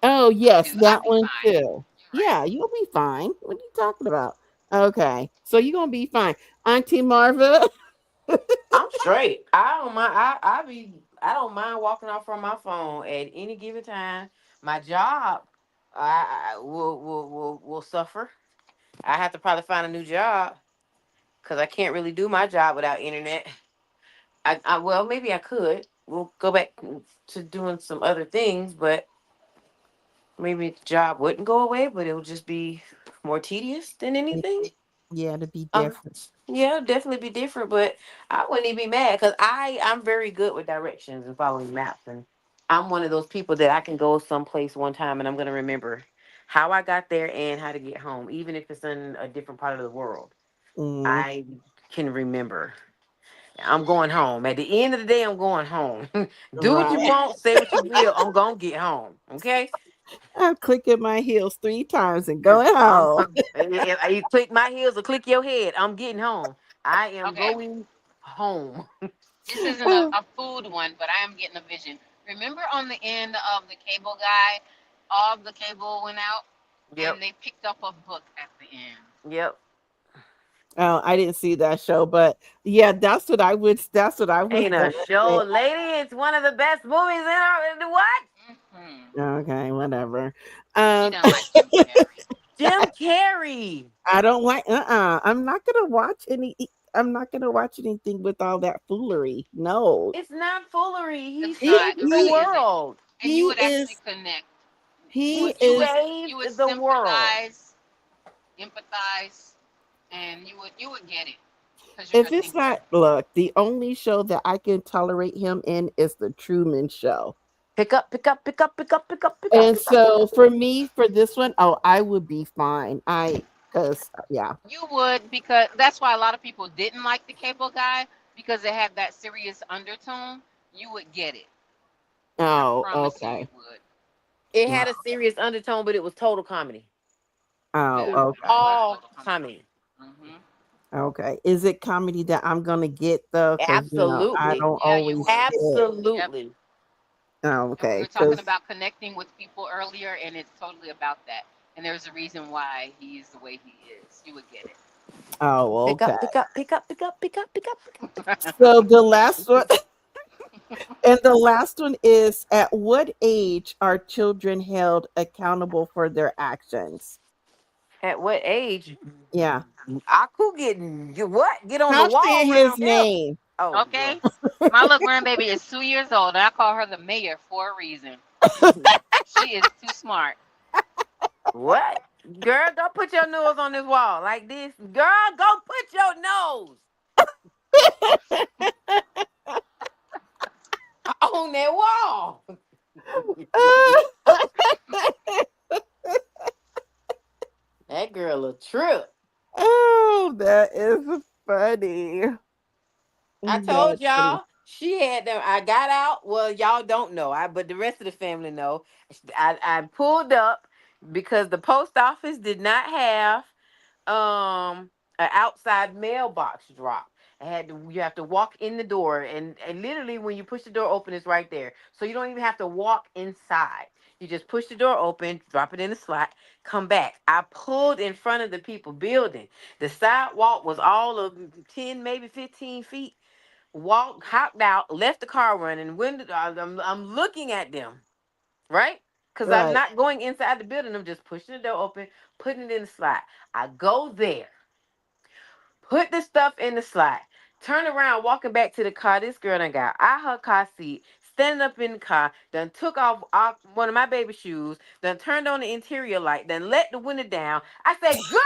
Oh, I yes, do. that I'd be one fine. too. You're right. Yeah, you'll be fine. What are you talking about? Okay, so you're gonna be fine. Auntie Marva. I'm straight. I don't mind. I don't mind walking off from my phone at any given time. My job, I will suffer. I have to probably find a new job because I can't really do my job without internet. Well, maybe I could. We'll go back to doing some other things, but maybe the job wouldn't go away, but it would just be more tedious than anything. Yeah, to be Um, different. yeah, it'd definitely be different, but I wouldn't even be mad because I'm very good with directions and following maps, and I'm one of those people that I can go someplace one time and I'm gonna remember how I got there and how to get home, even if it's in a different part of the world. Mm, I can remember. I'm going home. At the end of the day, I'm going home. Do what you right. want, say what you will. I'm gonna get home. Okay. I'm clicking my heels 3 times and going home. If you click my heels or click your head, I'm getting home. I am Okay. going home. This isn't a food one, but I am getting a vision. Remember on the end of the cable guy, all of the cable went out Yep. and they picked up a book at the end. Yep. Oh, I didn't see that show, but yeah, that's what I was Ain't a gonna say. show, lady. It's one of the best movies in the what? Hmm. Okay, whatever. She Um doesn't like Jim Carrey. Jim Carrey. I don't like I'm not gonna watch I'm not gonna watch anything with all that foolery. No. It's not foolery. He It's He not. saved It the he really isn't. world. And you he would actually is connect. he He is You saved would the world. sympathize, empathize, and you would get it because you're a if it's thinker. not look, the only show that I can tolerate him in is the Truman Show. Pick up, pick up, pick up, pick up, pick up, pick up, And pick up, pick so up. for me, for this one, oh, I would be fine. Cause yeah. You would because that's why a lot of people didn't like the cable guy because it had that serious undertone. You would get it. I Oh, promise you okay. would. It Wow. had a serious undertone, but it was total comedy. Oh, It Yeah, was it okay. was all total comedy. comedy. Hmm. Okay. Is it comedy that I'm gonna get though? Because I Absolutely. don't Yeah, you always would. get. Yep. Absolutely. Oh, And we okay. were talking Because about connecting with people earlier, and it's totally about that. And there's a reason why he is the way he is. You would get oh, Pick okay. up, pick up, pick up, pick up, pick up, pick up, pick up. it. So the last one, and the last one is: at what age are children held accountable for their actions? At what age? Yeah. I could get what? Get on the Stop wall saying his around him. name. Oh yeah. Okay? My little grandbaby is 2 years old, and I call her the mayor for a reason. She is too smart. What? Girl, go put your nose on this wall like this. Girl, go put your nose on that wall. That girl a trip. Oh, that is funny. I told That is y'all she had them. I got out. Well, y'all don't know. But the rest of the family know. I pulled up because the post office did not have an outside mailbox drop. You have to walk in the door, and literally when you push the door open, it's right there. So you don't even have to walk inside. You just push the door open, drop it in the slot, come back. I pulled in front of the people building. The sidewalk was all of 10, maybe 15 feet. Walked, hopped out, left the car running. I'm looking at them, right? Because I'm right. not going inside the building. I'm just pushing the door open, putting it in the slot. I go there, put the stuff in the slot, turn around, walking back to the car. This girl done got out her car seat, standing up in the car, done took off one of my baby shoes, done turned on the interior light, done let the window down. I said, girl,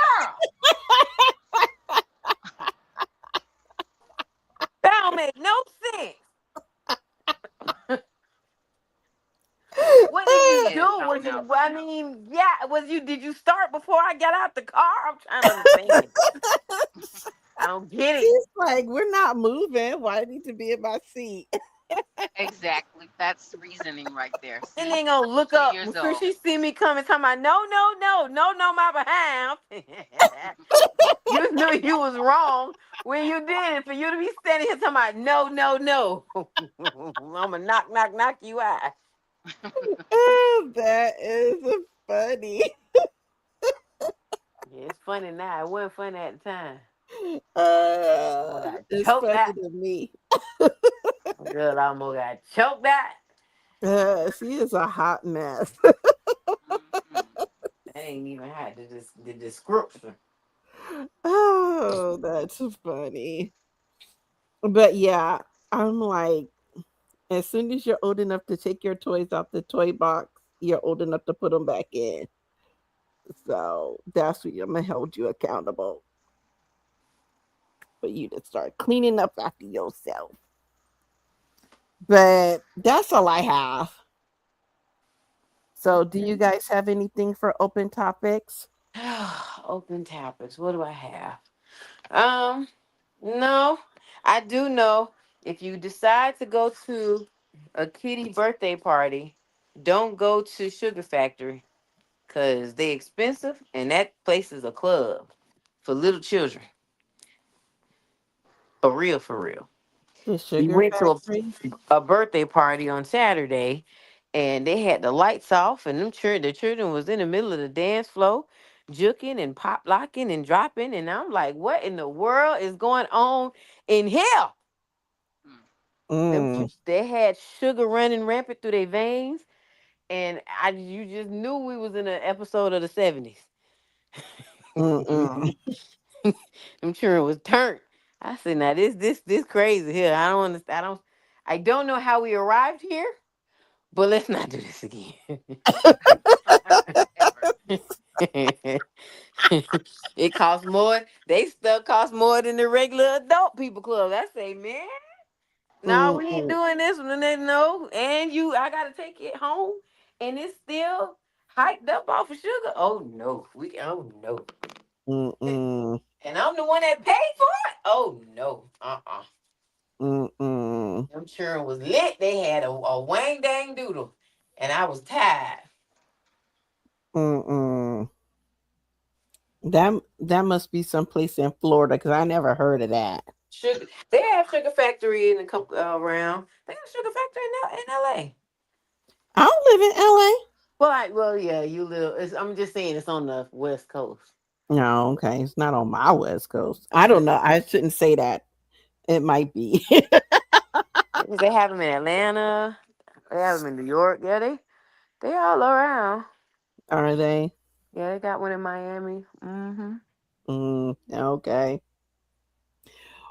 that don't make no sense. What did you She do? is Was something it, else. I mean, yeah, did you start before I got out the car? I'm trying to understand. I don't get it. She's like, we're not moving. Why I need to be in my seat? Exactly. That's reasoning right there. And See? then gonna look up. 2 years I'm sure old. she see me coming, talking about no, no, no, no, no, my behind. You knew you was wrong when you did it. For you to be standing here talking about no, no, no, I'ma knock, knock, knock you out. Oh, that is funny. Yeah, it's funny now. It wasn't funny at the time. I got It's choked funny out. to me. Girl, I almost got choked out. She is a hot mess. Hmm. That ain't even had the description. Oh, that's funny. But yeah, I'm like, as soon as you're old enough to take your toys out the toy box, you're old enough to put them back in. So that's what I'm gonna hold you accountable for you to start cleaning up after yourself. But that's all I have. So, do you Okay. guys have anything for open topics? Open topics. What do I have? Um, no. I do know if you decide to go to a kitty birthday party, don't go to Sugar Factory because they expensive and that place is a club for little children. For real, for real. The We Sugar went to Factory? a birthday party on Saturday and they had the lights off and the children was in the middle of the dance floor juking and pop locking and dropping and I'm like, what in the world is going on in here? Mm, They had sugar running rampant through their veins and you just knew we was in an episode of the 70s. mm-mm, Them children was turned. I said, now this crazy here. I don't understand. I don't know how we arrived here. But let's not do this again. Ever. It costs more. They stuff cost more than the regular adult people club. I say, man, no, we ain't mm-mm, doing this one. And they know. And I gotta take it home, and it's still hyped up off of sugar. Oh no, oh no. mm-mm, And I'm the one that paid for it. Oh no, mm-mm, Them children was lit. They had a wang dang doodle, and I was tired. mm-mm. That must be someplace in Florida because I never heard of that. Sugar. They have Sugar Factory in a couple around. They have Sugar Factory in L.A. I don't live in LA. Well, yeah, you live. I'm just saying it's on the West Coast. No, okay. It's not on my West Coast. I don't know. I shouldn't say that. It might be. Because they have them in Atlanta. They have them in New York. Yeah, they all around. Are they? Yeah, they got one in Miami. Mm-hmm. Okay.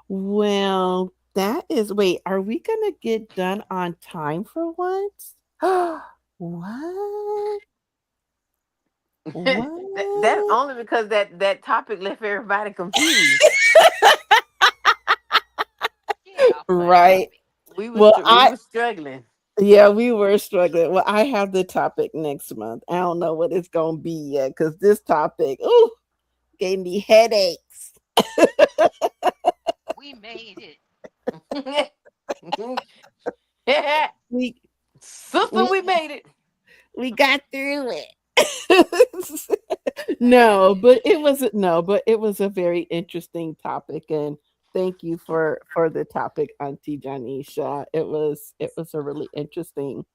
Well, that is wait, are we gonna get done on time for once? What? That's What? only because that topic left everybody confused. Yeah, funny Right. topic. Well, We were struggling. yeah, we were struggling. Well, I have the topic next month. I don't know what it's gonna be yet because this topic, ooh, gave me headaches. We made it. We Sister, we we made it. we got through it. No, but it wasn't no, but it was a very interesting topic and thank you for the topic, Auntie Janisha. It was a really interesting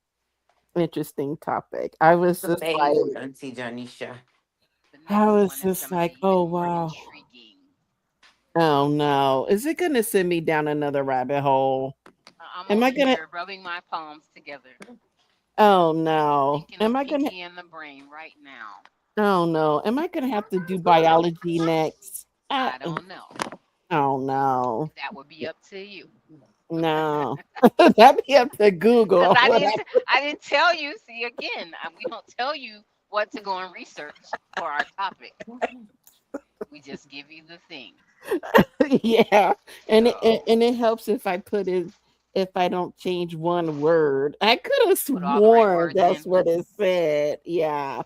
topic. Amazing, Auntie Janisha. The I next was one is just going to be like, oh even more wow. intriguing. Oh no. Is it gonna send me down another rabbit hole? I'm Am over I gonna here rubbing my palms together, oh no. thinking Am of I gonna Pinky and the Brain right now. oh no. Am I gonna have to do biology next? I don't know. Oh no. That would be up to you. No. That'd be up to Google Because or whatever. I didn't tell you. See again, we don't tell you what to go and research for our topic. We just give you the thing. Yeah. So And it helps if I put in if I don't change one word. I could have put all the right sworn words that's in. what it said. Yeah.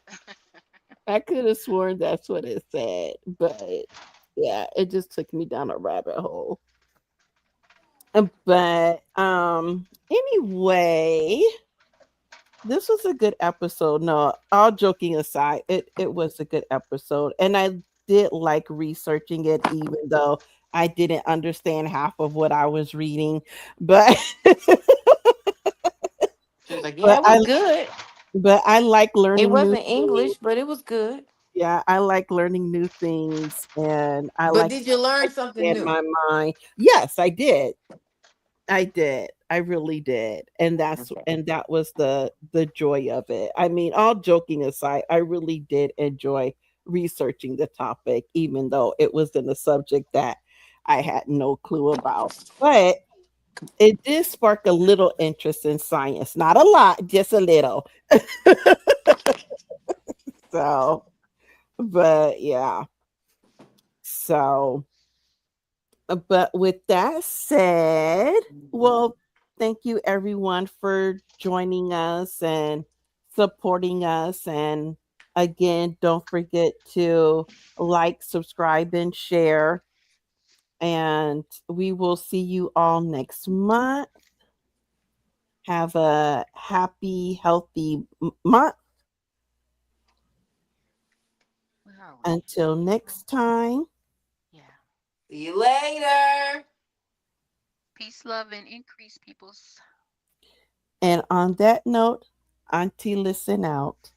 I could have sworn that's what it said. But yeah, it just took me down a rabbit hole. But anyway, this was a good episode. No, all joking aside, it was a good episode, and I did like researching it, even though I didn't understand half of what I was reading. But She was like, "Yeah, but it was I good. like It learning new wasn't things. English, but it was good." Yeah, I like learning new things, and I But like did you to learn something expand new? my mind. Yes, I did. I did. I really did. Okay. And that was the joy of it. I mean, all joking aside, I really did enjoy researching the topic, even though it was in a subject that I had no clue about. But it did spark a little interest in science. Not a lot, just a little. So, but yeah. So but with that said, well, thank you everyone for joining us and supporting us. And again, don't forget to like, subscribe, and share. And we will see you all next month. Have a happy, healthy month. Where are we? Until next time. Yeah. See you later. Peace, love, and increase, peoples. And on that note, Auntie, listen out.